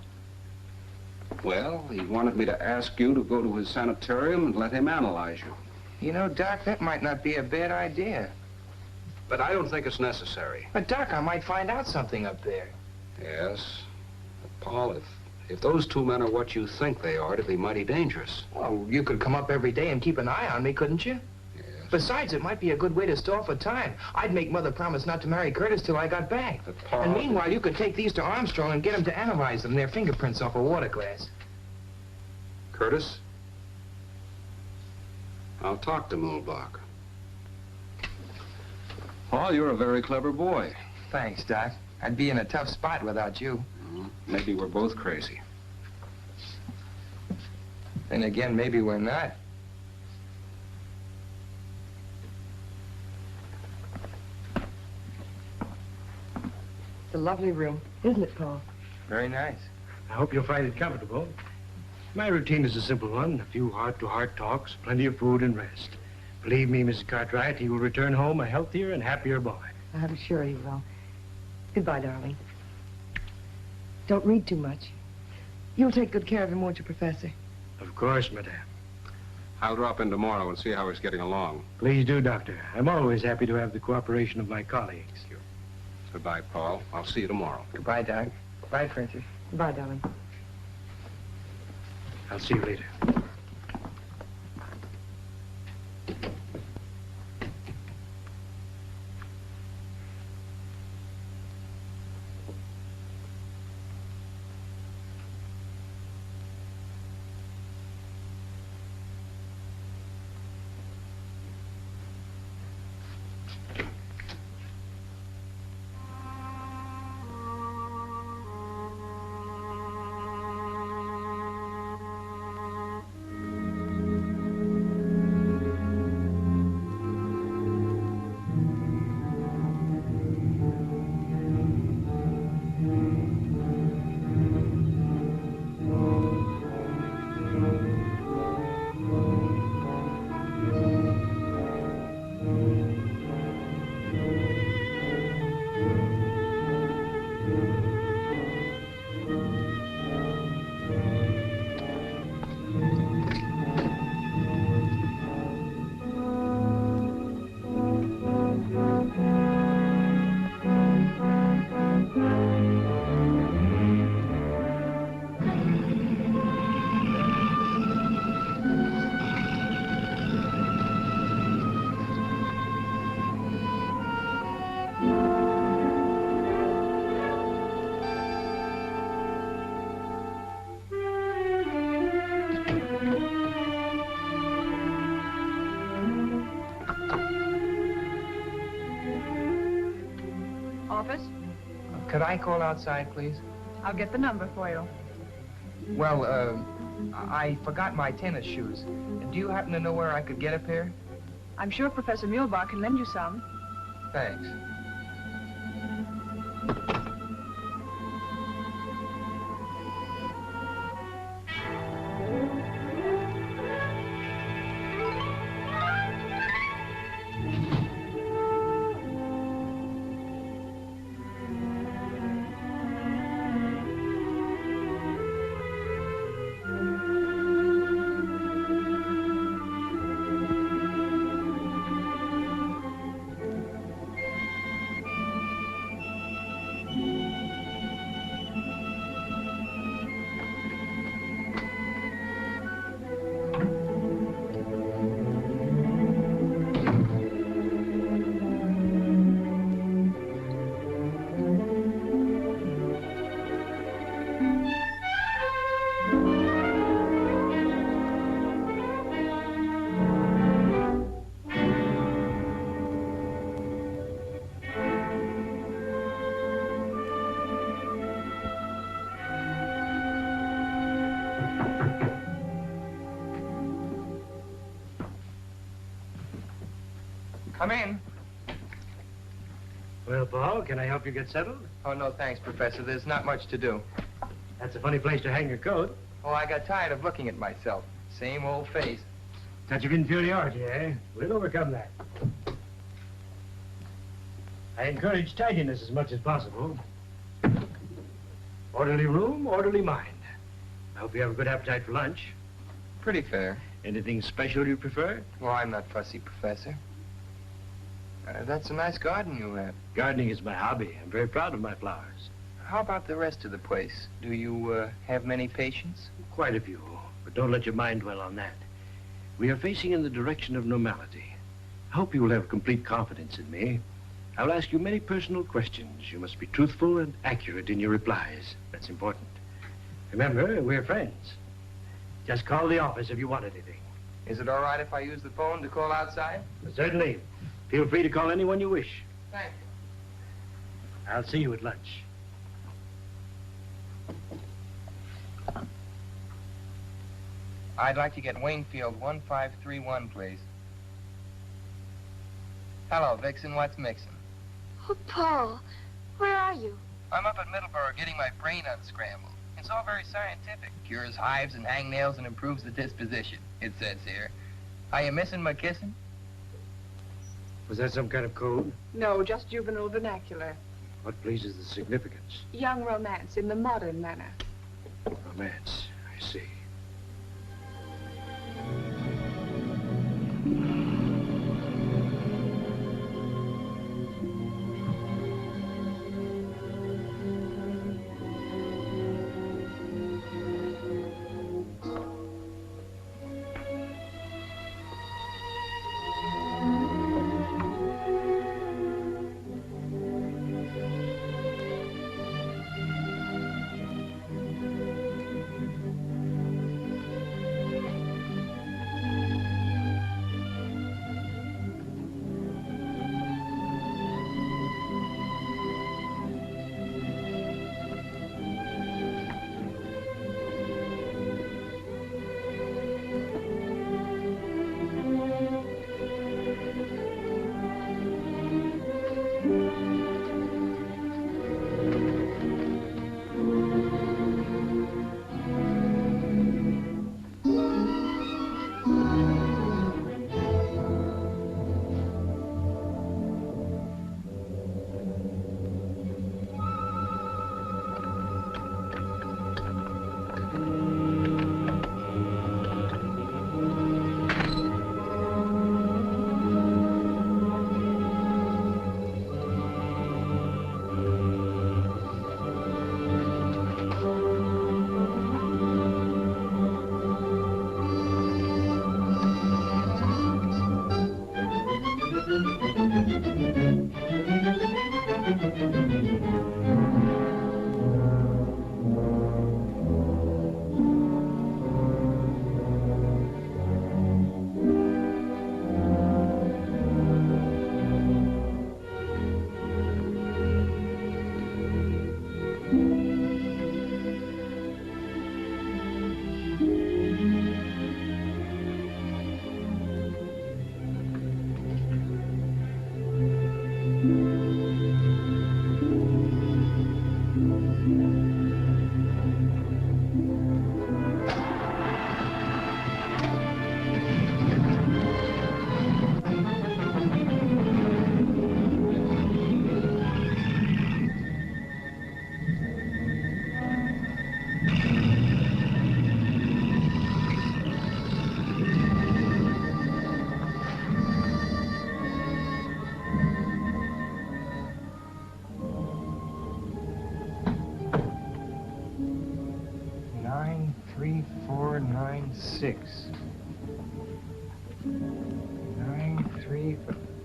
Well, he wanted me to ask you to go to his sanitarium and let him analyze you. You know, Doc, that might not be a bad idea. But I don't think it's necessary. But, Doc, I might find out something up there. Yes. But, Paul, if those two men are what you think they are, it'd be mighty dangerous. Well, you could come up every day and keep an eye on me, couldn't you? Yes. Besides, it might be a good way to stall for time. I'd make Mother promise not to marry Curtis till I got back. But, Paul... And meanwhile, you could take these to Armstrong and get him to analyze them, their fingerprints off a water glass. Curtis? I'll talk to Mulbach. Paul, you're a very clever boy. Thanks, Doc. I'd be in a tough spot without you. Maybe we're both crazy. Then again, maybe we're not. It's a lovely room, isn't it, Paul? Very nice. I hope you'll find it comfortable. My routine is a simple one. A few heart-to-heart talks, plenty of food and rest. Believe me, Mrs. Cartwright, he will return home a healthier and happier boy. I'm sure he will. Goodbye, darling. Don't read too much. You'll take good care of him, won't you, Professor? Of course, Madame. I'll drop in tomorrow and see how he's getting along. Please do, Doctor. I'm always happy to have the cooperation of my colleagues. Goodbye, Paul. I'll see you tomorrow. Goodbye, Doc. Goodbye, Princess. Goodbye, darling. I'll see you later. Office? Could I call outside, please? I'll get the number for you. Well, I forgot my tennis shoes. Do you happen to know where I could get a pair? I'm sure Professor Mulbach can lend you some. Thanks. Come in. Well, Paul, can I help you get settled? Oh, no, thanks, Professor. There's not much to do. That's a funny place to hang your coat. Oh, I got tired of looking at myself. Same old face. Touch of inferiority, eh? We'll overcome that. I encourage tidiness as much as possible. Orderly room, orderly mind. I hope you have a good appetite for lunch. Pretty fair. Anything special you prefer? Well, I'm not fussy, Professor. That's a nice garden you have. Gardening is my hobby. I'm very proud of my flowers. How about the rest of the place? Do you have many patients? Quite a few, but don't let your mind dwell on that. We are facing in the direction of normality. I hope you will have complete confidence in me. I'll ask you many personal questions. You must be truthful and accurate in your replies. That's important. Remember, we're friends. Just call the office if you want anything. Is it all right if I use the phone to call outside? Certainly. Feel free to call anyone you wish. Thank you. I'll see you at lunch. I'd like to get Wingfield 1531, please. Hello, Vixen. What's mixing? Oh, Paul, where are you? I'm up at Middleborough getting my brain unscrambled. It's all very scientific. Cures hives and hangnails and improves the disposition, it says here. Are you missing my kissing? Was that some kind of code? No, just juvenile vernacular. What pleases the significance? Young romance in the modern manner. Romance, I see.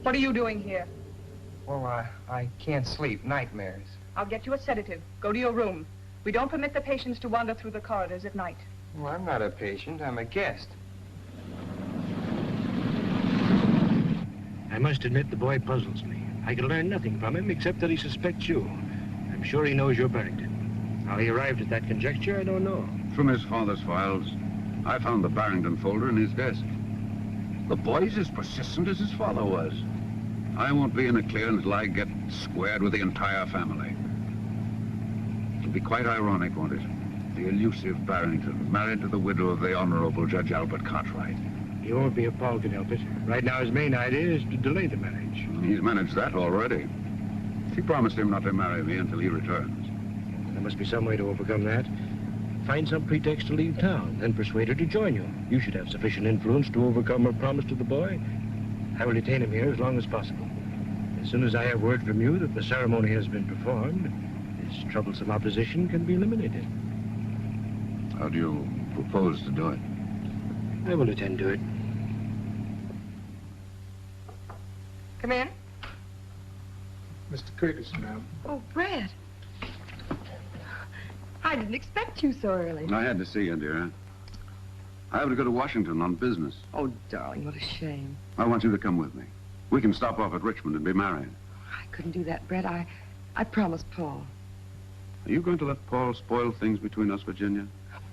What are you doing here? Well, I can't sleep. Nightmares. I'll get you a sedative. Go to your room. We don't permit the patients to wander through the corridors at night. Well, I'm not a patient. I'm a guest. I must admit the boy puzzles me. I can learn nothing from him except that he suspects you. I'm sure he knows you're Barrington. How he arrived at that conjecture, I don't know. From his father's files, I found the Barrington folder in his desk. The boy's as persistent as his father was. I won't be in the clear until I get squared with the entire family. It'll be quite ironic, won't it? The elusive Barrington, married to the widow of the Honorable Judge Albert Cartwright. He won't be if Paul can help it. Right now, his main idea is to delay the marriage. He's managed that already. She promised him not to marry me until he returns. There must be some way to overcome that. Find some pretext to leave town, then persuade her to join you. You should have sufficient influence to overcome her promise to the boy. I will detain him here as long as possible. As soon as I have word from you that the ceremony has been performed, this troublesome opposition can be eliminated. How do you propose to do it? I will attend to it. Come in. Mr. Curtis, ma'am. Oh, Brett. I didn't expect you so early. I had to see you, dear. I have to go to Washington on business. Oh, darling, what a shame. I want you to come with me. We can stop off at Richmond and be married. I couldn't do that, Brett. I promised Paul. Are you going to let Paul spoil things between us, Virginia?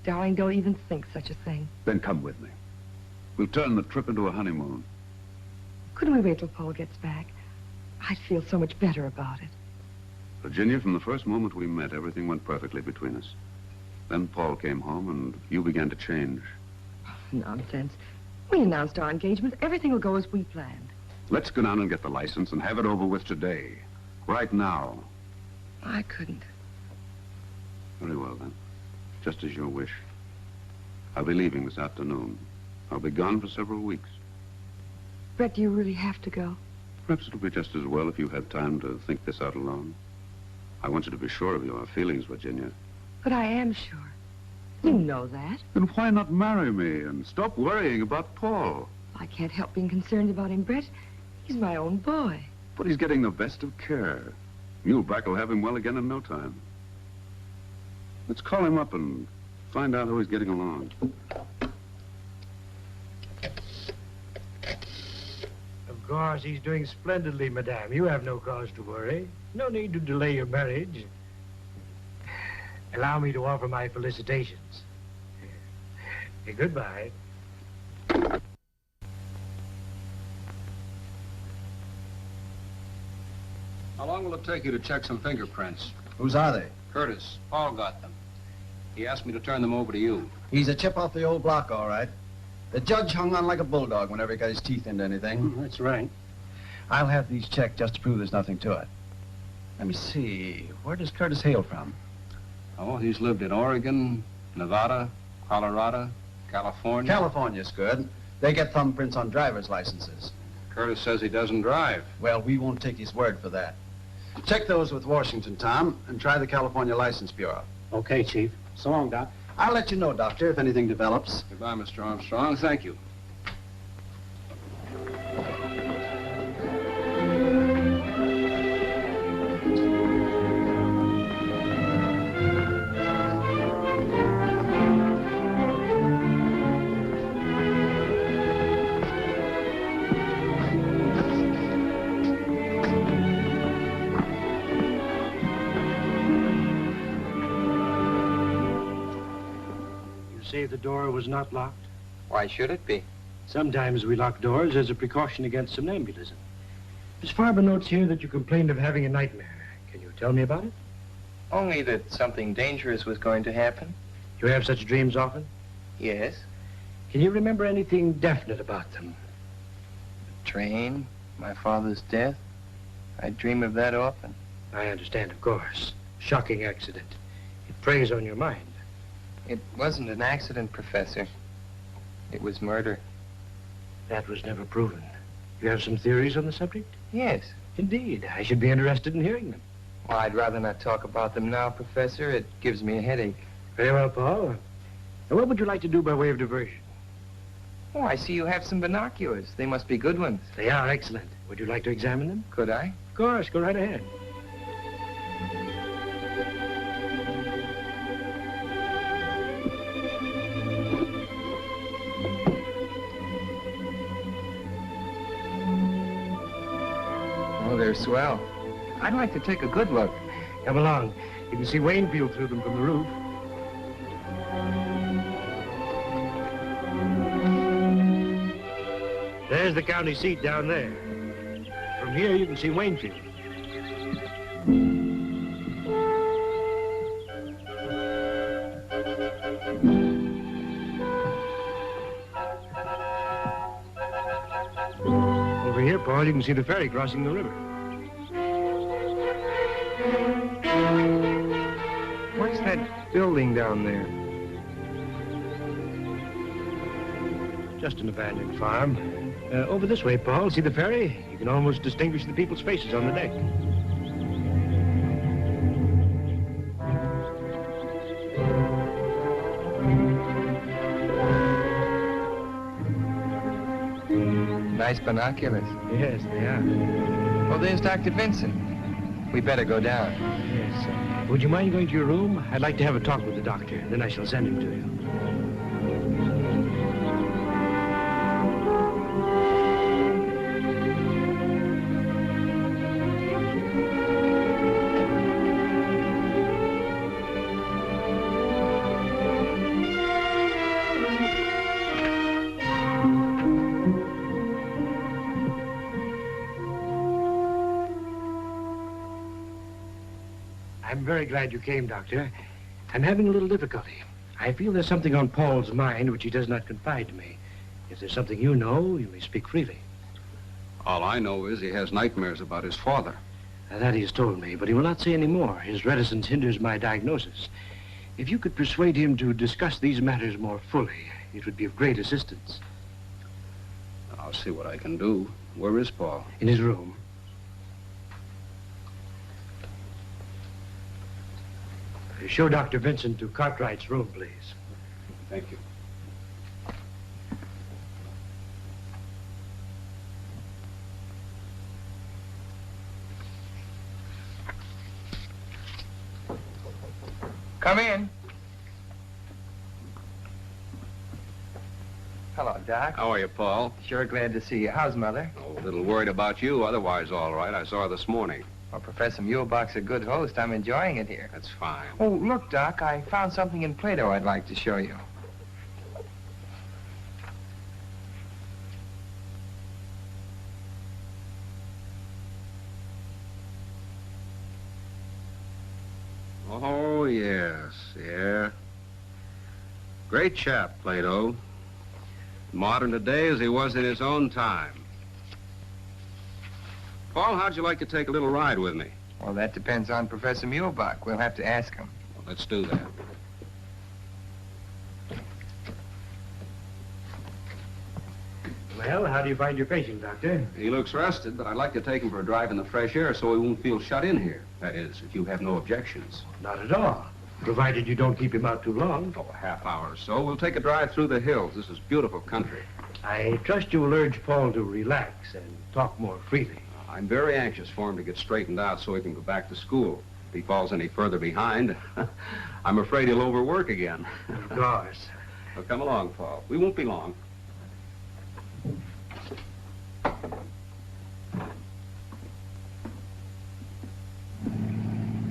Darling, don't even think such a thing. Then come with me. We'll turn the trip into a honeymoon. Couldn't we wait till Paul gets back? I'd feel so much better about it. Virginia, from the first moment we met, everything went perfectly between us. Then Paul came home and you began to change. Nonsense. We announced our engagement. Everything will go as we planned. Let's go down and get the license and have it over with today. Right now. I couldn't. Very well, then. Just as your wish. I'll be leaving this afternoon. I'll be gone for several weeks. Brett, do you really have to go? Perhaps it'll be just as well if you have time to think this out alone. I want you to be sure of your feelings, Virginia. But I am sure. You know that. Then why not marry me and stop worrying about Paul? I can't help being concerned about him, Brett. He's my own boy. But he's getting the best of care. Muleback will have him well again in no time. Let's call him up and find out how he's getting along. Of course, he's doing splendidly, madame. You have no cause to worry. No need to delay your marriage. Allow me to offer my felicitations. Goodbye. How long will it take you to check some fingerprints? Whose are they? Curtis. Paul got them. He asked me to turn them over to you. He's a chip off the old block, all right. The judge hung on like a bulldog whenever he got his teeth into anything. That's right. I'll have these checked just to prove there's nothing to it. Let me see. Where does Curtis hail from? Oh, he's lived in Oregon, Nevada, Colorado, California. California's good. They get thumbprints on driver's licenses. Curtis says he doesn't drive. Well, we won't take his word for that. Check those with Washington, Tom, and try the California License Bureau. Okay, Chief. So long, Doc. I'll let you know, Doctor, if anything develops. Goodbye, Mr. Armstrong. Thank you. Say the door was not locked? Why should it be? Sometimes we lock doors as a precaution against somnambulism. Miss Farber notes here that you complained of having a nightmare. Can you tell me about it? Only that something dangerous was going to happen. You have such dreams often? Yes. Can you remember anything definite about them? The train, my father's death. I dream of that often. I understand, of course. Shocking accident. It preys on your mind. It wasn't an accident, Professor. It was murder. That was never proven. You have some theories on the subject? Yes. Indeed. I should be interested in hearing them. Well, I'd rather not talk about them now, Professor. It gives me a headache. Very well, Paul. Now, what would you like to do by way of diversion? Oh, I see you have some binoculars. They must be good ones. They are excellent. Would you like to examine them? Could I? Of course. Go right ahead. Oh, they're swell. I'd like to take a good look. Come along. You can see Waynfield through them from the roof. There's the county seat down there. From From here, you can see Waynfield. Over here, Paul, you can see the ferry crossing the river. What's that building down there? Just an abandoned farm. Over this way, Paul. See the ferry? You can almost distinguish the people's faces on the deck. Nice binoculars. Yes, they are. Well, there's Dr. Vincent. We better go down. Yes. Would you mind going to your room? I'd like to have a talk with the doctor. Then I shall send him to you. I'm very glad you came, Doctor. I'm having a little difficulty. I feel there's something on Paul's mind which he does not confide to me. If there's something you know, you may speak freely. All I know is he has nightmares about his father. That he has told me, but he will not say any more. His reticence hinders my diagnosis. If you could persuade him to discuss these matters more fully, it would be of great assistance. I'll see what I can do. Where is Paul? In his room. Show Dr. Vincent to Cartwright's room, please. Thank you. Come in. Hello, Doc. How are you, Paul? Sure glad to see you. How's Mother? Oh, a little worried about you, otherwise all right. I saw her this morning. Well, Professor Muehlbach's a good host. I'm enjoying it here. That's fine. Oh, look, Doc, I found something in Plato I'd like to show you. Oh, yes, yeah. Great chap, Plato. Modern today as he was in his own time. Paul, how'd you like to take a little ride with me? Well, that depends on Professor Muehlbach. We'll have to ask him. Well, let's do that. Well, how do you find your patient, Doctor? He looks rested, but I'd like to take him for a drive in the fresh air so he won't feel shut in here. That is, if you have no objections. Not at all. Provided you don't keep him out too long. Oh, a half hour or so. We'll take a drive through the hills. This is beautiful country. I trust you will urge Paul to relax and talk more freely. I'm very anxious for him to get straightened out so he can go back to school. If he falls any further behind, I'm afraid he'll overwork again. Of course. Well, come along, Paul. We won't be long.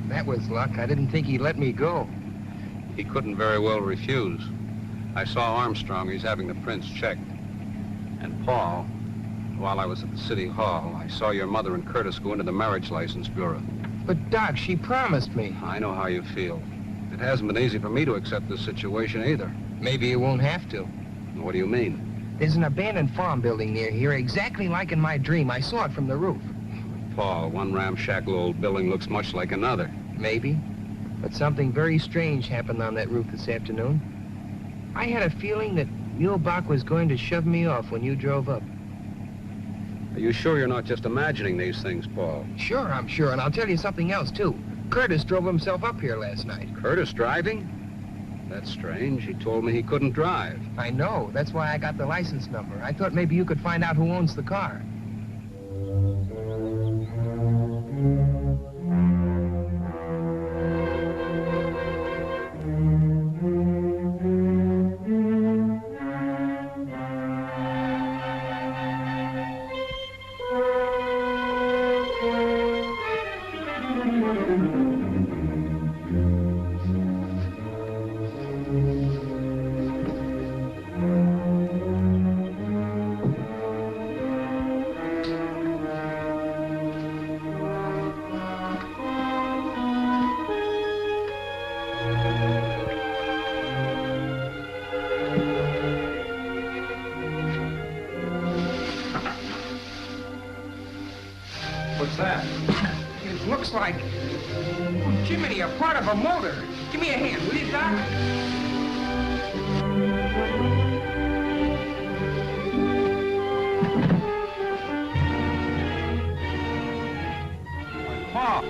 That was luck. I didn't think he'd let me go. He couldn't very well refuse. I saw Armstrong. He's having the prints checked. And Paul, while I was at the city hall, I saw your mother and Curtis go into the marriage license bureau. But, Doc, she promised me. I know how you feel. It hasn't been easy for me to accept this situation either. Maybe you won't have to. What do you mean? There's an abandoned farm building near here, exactly like in my dream. I saw it from the roof. Paul, one ramshackle old building looks much like another. Maybe. But something very strange happened on that roof this afternoon. I had a feeling that Muehlbach was going to shove me off when you drove up. Are you sure you're not just imagining these things, Paul? Sure, I'm sure, and I'll tell you something else, too. Curtis drove himself up here last night. Curtis driving? That's strange. He told me he couldn't drive. I know. That's why I got the license number. I thought maybe you could find out who owns the car. that? It looks like... Oh, Jiminy, a part of a motor. Give me a hand, will you, Doc? Paul,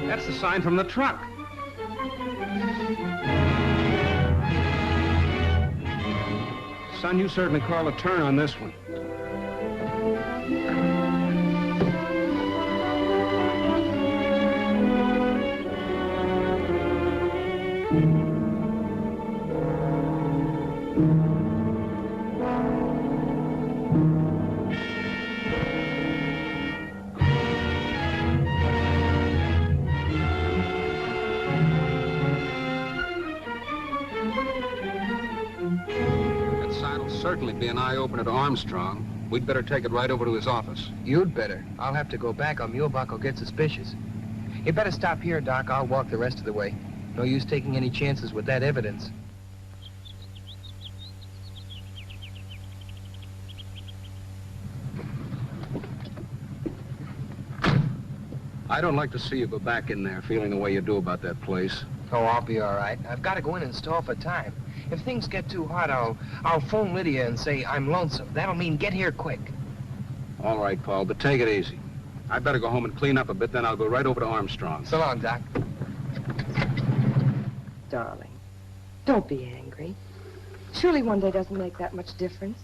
that's the sign from the truck. Son, you certainly called a turn on this one. Certainly be an eye-opener to Armstrong. We'd better take it right over to his office. You'd better. I'll have to go back or Mulebuck will get suspicious. You better stop here, Doc. I'll walk the rest of the way. No use taking any chances with that evidence. I don't like to see you go back in there feeling the way you do about that place. Oh, I'll be all right. I've got to go in and stall for time. If things get too hot, I'll phone Lydia and say I'm lonesome. That'll mean get here quick. All right, Paul, but take it easy. I'd better go home and clean up a bit, then I'll go right over to Armstrong. So long, Doc. Darling, don't be angry. Surely one day doesn't make that much difference.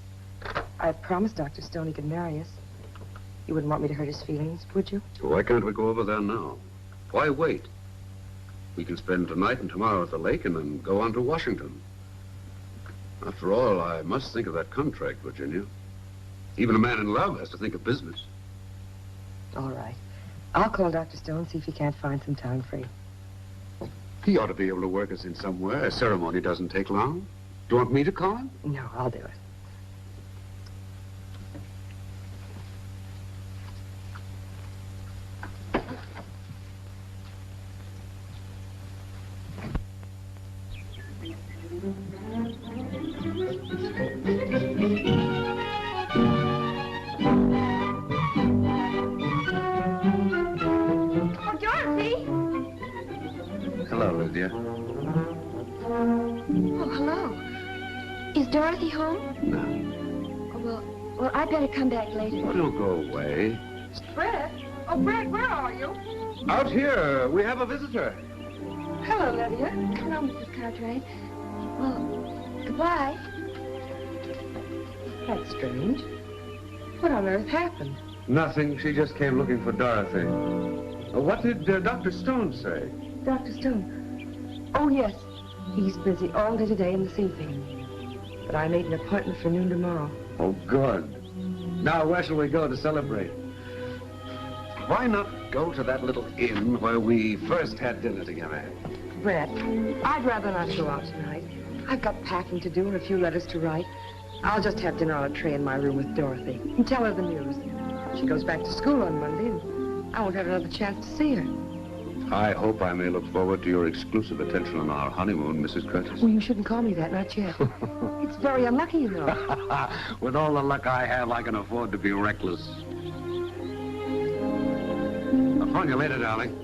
I've promised Dr. Stone he could marry us. You wouldn't want me to hurt his feelings, would you? Why can't we go over there now? Why wait? We can spend tonight and tomorrow at the lake and then go on to Washington. After all, I must think of that contract, Virginia. Even a man in love has to think of business. All right. I'll call Dr. Stone, see if he can't find some time free. He ought to be able to work us in somewhere. A ceremony doesn't take long. Do you want me to call him? No, I'll do it. Dorothy home? No. Oh, well, I better come back later. Oh, don't go away. Brett? Oh, Brett, where are you? Out here. We have a visitor. Hello, Lydia. Hello, Mrs. Cartwright. Well, goodbye. That's strange. What on earth happened? Nothing. She just came looking for Dorothy. What did Dr. Stone say? Dr. Stone? Oh, yes. He's busy all day today and this evening. But I made an appointment for noon tomorrow. Oh, good. Now, where shall we go to celebrate? Why not go to that little inn where we first had dinner together? Brett, I'd rather not go out tonight. I've got packing to do and a few letters to write. I'll just have dinner on a tray in my room with Dorothy and tell her the news. She goes back to school on Monday, and I won't have another chance to see her. I hope I may look forward to your exclusive attention on our honeymoon, Mrs. Curtis. Well, you shouldn't call me that, not yet. It's very unlucky, you know. With all the luck I have, I can afford to be reckless. I'll phone you later, darling.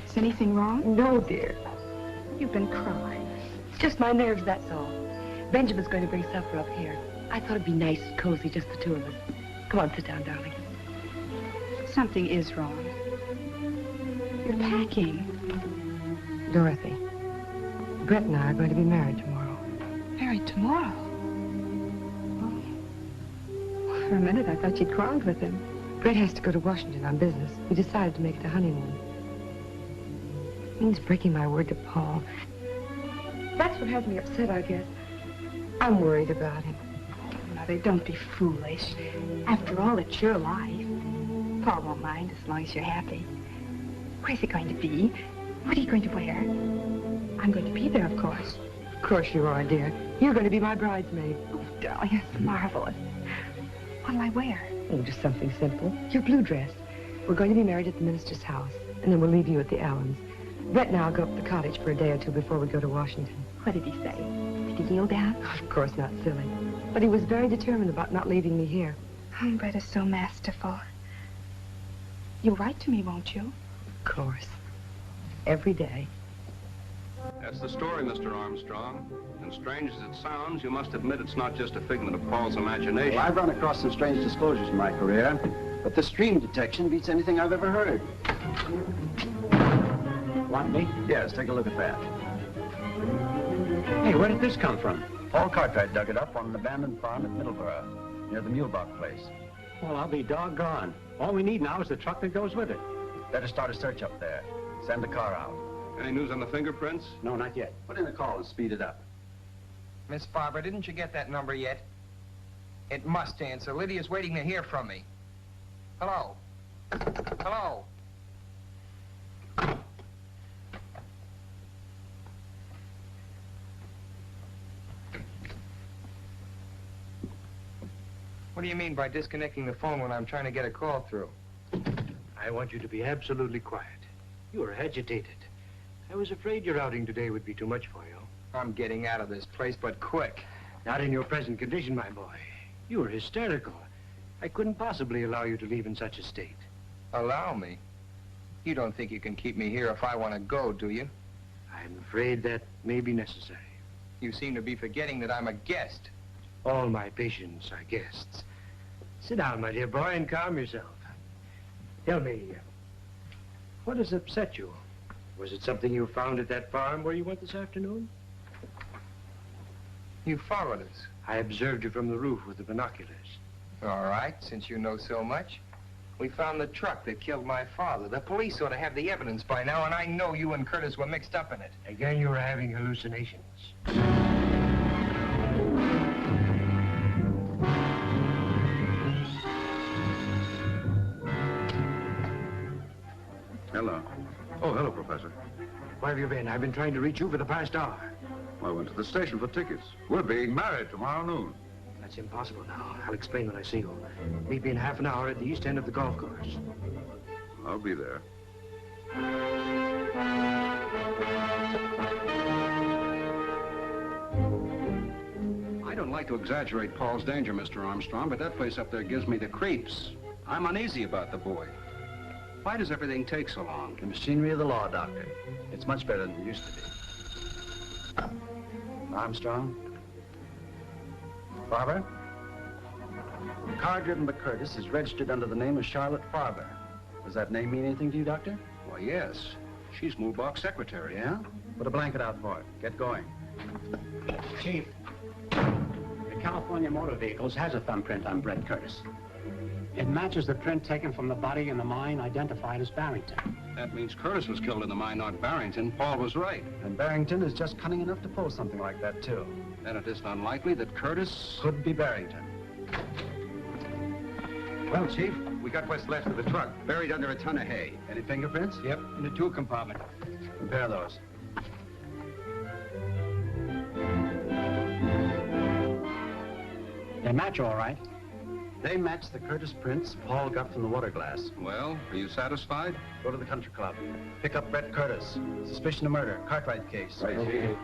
Is anything wrong? No, dear. You've been crying. It's just my nerves, that's all. Benjamin's going to bring supper up here. I thought it'd be nice and cozy, just the two of us. Come on, sit down, darling. Something is wrong. You're packing. Dorothy, Brett and I are going to be married tomorrow. Married tomorrow? Oh. For a minute, I thought you'd quarreled with him. Brett has to go to Washington on business. We decided to make it a honeymoon. It means breaking my word to Paul. That's what has me upset, I guess. I'm worried about him. Mother, don't be foolish. After all, it's your life. Paul won't mind as long as you're happy. Where's it going to be? What are you going to wear? I'm going to be there, of course. Of course you are, dear. You're going to be my bridesmaid. Oh, darling, it's marvelous. What'll I wear? Oh, just something simple. Your blue dress. We're going to be married at the minister's house, and then we'll leave you at the Allens. Brett and I'll go up to the cottage for a day or two before we go to Washington. What did he say? Did he yield out? Of course not, silly. But he was very determined about not leaving me here. Oh, Brett is so masterful. You'll write to me, won't you? Of course. Every day. That's the story, Mr. Armstrong. And strange as it sounds, you must admit it's not just a figment of Paul's imagination. Well, I've run across some strange disclosures in my career, but the stream detection beats anything I've ever heard. Want me? Yes, take a look at that. Hey, where did this come from? Paul Cartwright dug it up on an abandoned farm at Middleborough, near the Mulebach place. Well, I'll be doggone. All we need now is the truck that goes with it. Better start a search up there. Send the car out. Any news on the fingerprints? No, not yet. Put in a call and speed it up. Miss Farber, didn't you get that number yet? It must answer. Lydia's waiting to hear from me. Hello? Hello? What do you mean by disconnecting the phone when I'm trying to get a call through? I want you to be absolutely quiet. You are agitated. I was afraid your outing today would be too much for you. I'm getting out of this place, but quick. Not in your present condition, my boy. You are hysterical. I couldn't possibly allow you to leave in such a state. Allow me? You don't think you can keep me here if I want to go, do you? I'm afraid that may be necessary. You seem to be forgetting that I'm a guest. All my patients are guests. Sit down, my dear boy, and calm yourself. Tell me, what has upset you? Was it something you found at that farm where you went this afternoon? You followed us. I observed you from the roof with the binoculars. All right, since you know so much. We found the truck that killed my father. The police ought to have the evidence by now, and I know you and Curtis were mixed up in it. Again, you were having hallucinations. Hello. Oh, hello, Professor. Where have you been? I've been trying to reach you for the past hour. I went to the station for tickets. We're being married tomorrow noon. That's impossible now. I'll explain when I see you. Meet me in half an hour at the east end of the golf course. I'll be there. I don't like to exaggerate Paul's danger, Mr. Armstrong, but that place up there gives me the creeps. I'm uneasy about the boy. Why does everything take so long? The machinery of the law, Doctor. It's much better than it used to be. Armstrong? Farber? The car driven by Curtis is registered under the name of Charlotte Farber. Does that name mean anything to you, Doctor? Why, yes. She's Mulebach's secretary. Yeah? Put a blanket out for it. Get going. Chief, the California Motor Vehicles has a thumbprint on Brett Curtis. It matches the print taken from the body in the mine identified as Barrington. That means Curtis was killed in the mine, not Barrington. Paul was right. And Barrington is just cunning enough to pull something like that, too. Then it isn't unlikely that Curtis... Could be Barrington. Well, Chief, we got what's left of the truck, buried under a ton of hay. Any fingerprints? Yep, in the tool compartment. Compare those. They match all right. They match the Curtis prints Paul got from the water glass. Well, are you satisfied? Go to the country club. Pick up Brett Curtis. Suspicion of murder. Cartwright case. Right, Chief.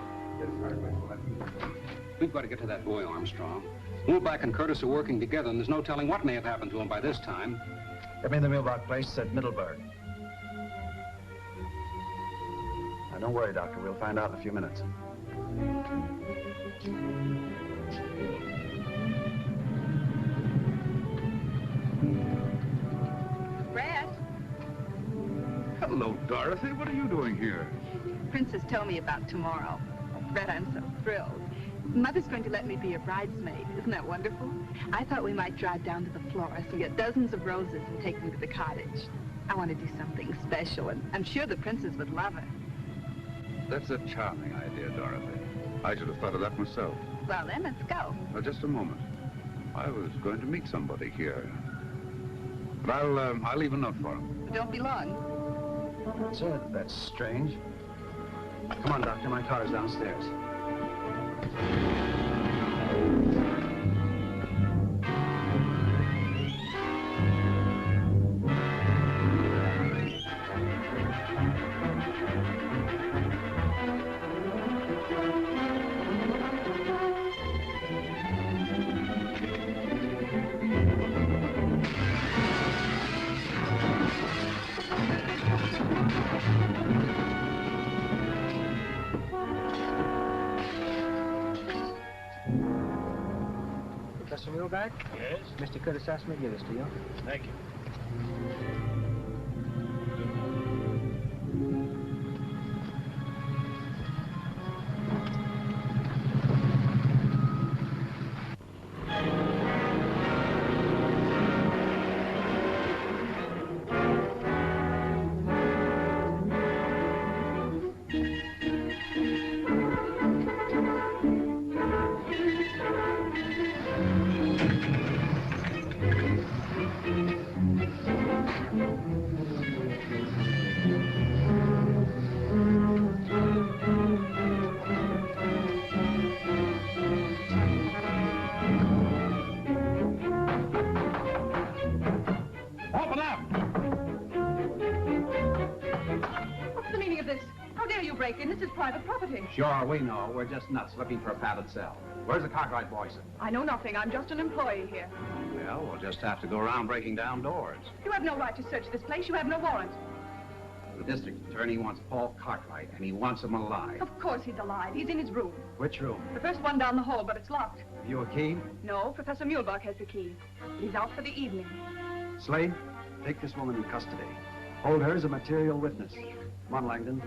We've got to get to that boy, Armstrong. Mulebach and Curtis are working together, and there's no telling what may have happened to him by this time. Get me in the Mulebach place at Middleburg. Now, don't worry, Doctor. We'll find out in a few minutes. Brett, Hello, Dorothy. What are you doing here? Princess told me about tomorrow. Brett, I'm so thrilled. Mother's going to let me be your bridesmaid. Isn't that wonderful? I thought we might drive down to the florist and get dozens of roses and take them to the cottage. I want to do something special, and I'm sure the princess would love it. That's a charming idea, Dorothy. I should have thought of that myself. Well, then, let's go. Now, just a moment. I was going to meet somebody here. But I'll leave a note for him. Don't be long. Sir, that's strange. Come on, Doctor. My car is downstairs. Professor Muehlberg? Yes? Mr. Curtis asked me to give this to you. Thank you. This is private property. Sure, we know. We're just nuts looking for a padded cell. Where's the Cartwright boy, sir? I know nothing. I'm just an employee here. Well, we'll just have to go around breaking down doors. You have no right to search this place. You have no warrant. The district attorney wants Paul Cartwright, and he wants him alive. Of course he's alive. He's in his room. Which room? The first one down the hall, but it's locked. Have you a key? No, Professor Muehlberg has the key. He's out for the evening. Slade, take this woman in custody. Hold her as a material witness. Come on, Langdon.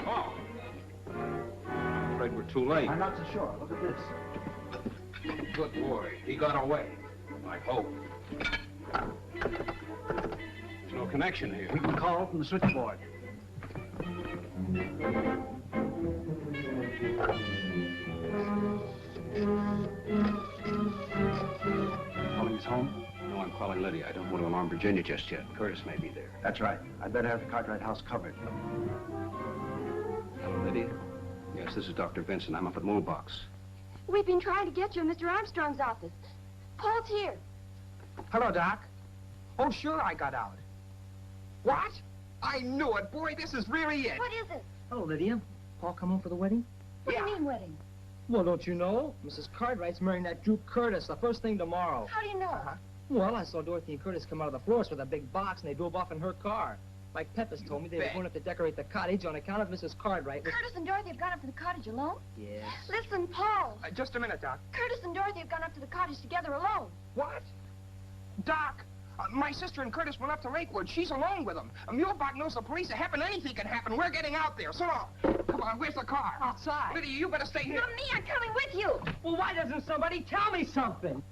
Oh. I'm afraid we're too late. I'm not so sure. Look at this. Good boy. He got away. I hope. There's no connection here. We can call from the switchboard. Calling his home? No, I'm calling Lydia. I don't want to alarm Virginia just yet. Curtis may be there. That's right. I'd better have the Cartwright house covered. Hello, Lydia. Yes, this is Dr. Vincent. I'm up at Moolbox. We've been trying to get you in Mr. Armstrong's office. Paul's here. Hello, Doc. Oh, sure, I got out. What? I knew it. Boy, this is really it. What is it? Hello, Lydia. Paul come home for the wedding? What do you mean, wedding? Well, don't you know? Mrs. Cartwright's marrying that Duke Curtis the first thing tomorrow. How do you know? Well, I saw Dorothy and Curtis come out of the florist with a big box, and they drove off in her car. Mike Pepys told me they were going up to decorate the cottage on account of Mrs. Cartwright. Curtis and Dorothy have gone up to the cottage alone? Yes. Listen, Paul. Just a minute, Doc. Curtis and Dorothy have gone up to the cottage together alone. What? Doc, my sister and Curtis went up to Lakewood. She's alone with them. Muehlberg knows the police are happening. Anything can happen. We're getting out there. So long. Come on, where's the car? Outside. Lydia, you better stay here. Not me. I'm coming with you. Well, why doesn't somebody tell me something?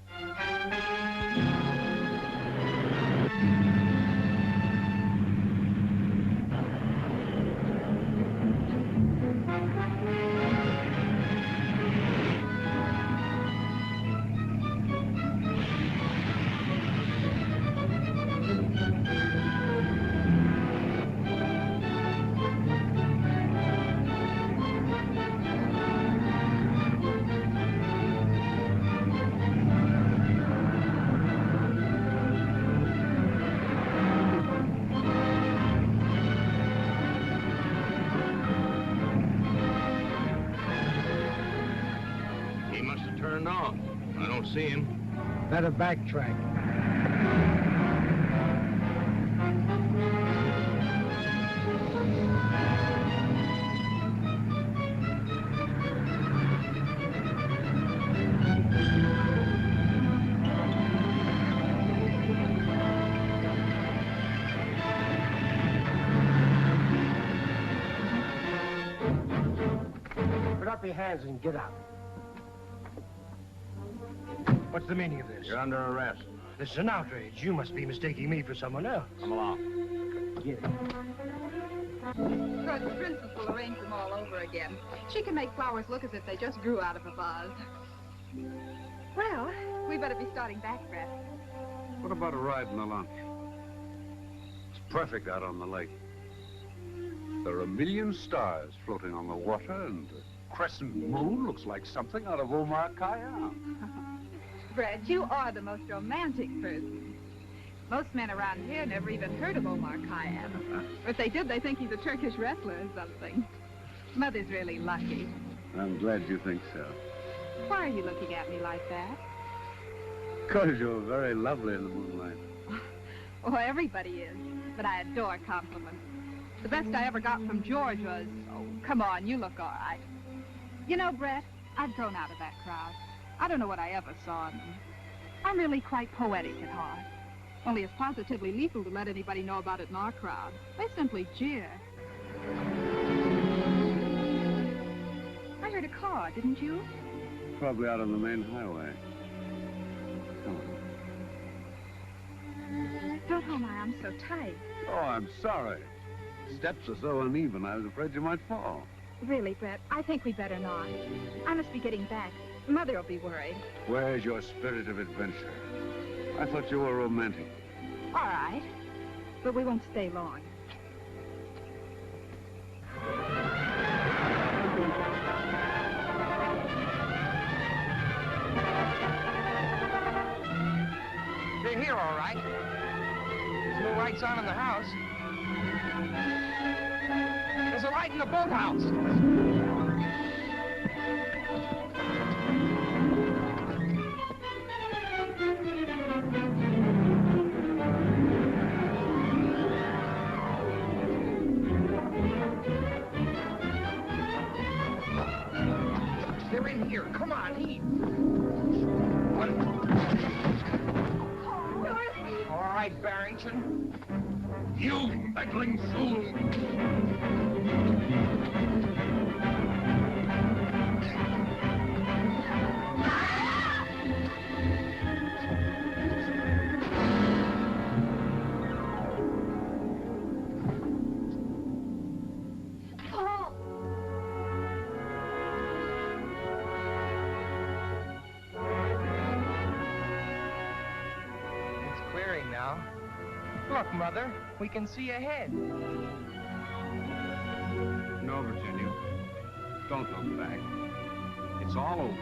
See him. Better backtrack. Put up your hands and get out. What's the meaning of this? You're under arrest. This is an outrage. You must be mistaking me for someone else. Come along. Get it. Sure, the princess will arrange them all over again. She can make flowers look as if they just grew out of a vase. Well, we better be starting back, Brett. What about a ride in the launch? It's perfect out on the lake. There are a million stars floating on the water, and the crescent moon looks like something out of Omar Khayyam. Brett, you are the most romantic person. Most men around here never even heard of Omar Khayyam. If they did, they think he's a Turkish wrestler or something. Mother's really lucky. I'm glad you think so. Why are you looking at me like that? Because you're very lovely in the moonlight. Oh, everybody is. But I adore compliments. The best I ever got from George was, oh, come on, you look all right. You know, Brett, I've grown out of that crowd. I don't know what I ever saw in them. I'm really quite poetic at heart. Only it's positively lethal to let anybody know about it in our crowd. They simply jeer. I heard a car, didn't you? Probably out on the main highway. Come on. Don't hold my arm so tight. Oh, I'm sorry. Steps are so uneven, I was afraid you might fall. Really, Brett, I think we better not. I must be getting back. Mother will be worried. Where's your spirit of adventure? I thought you were romantic. All right. But we won't stay long. They're here, all right. There's no lights on in the house. There's a light in the boathouse. They're in here. Come on, eat. All right, Barrington. You meddling fool! Look, Mother, we can see ahead. No, Virginia. Don't look back. It's all over.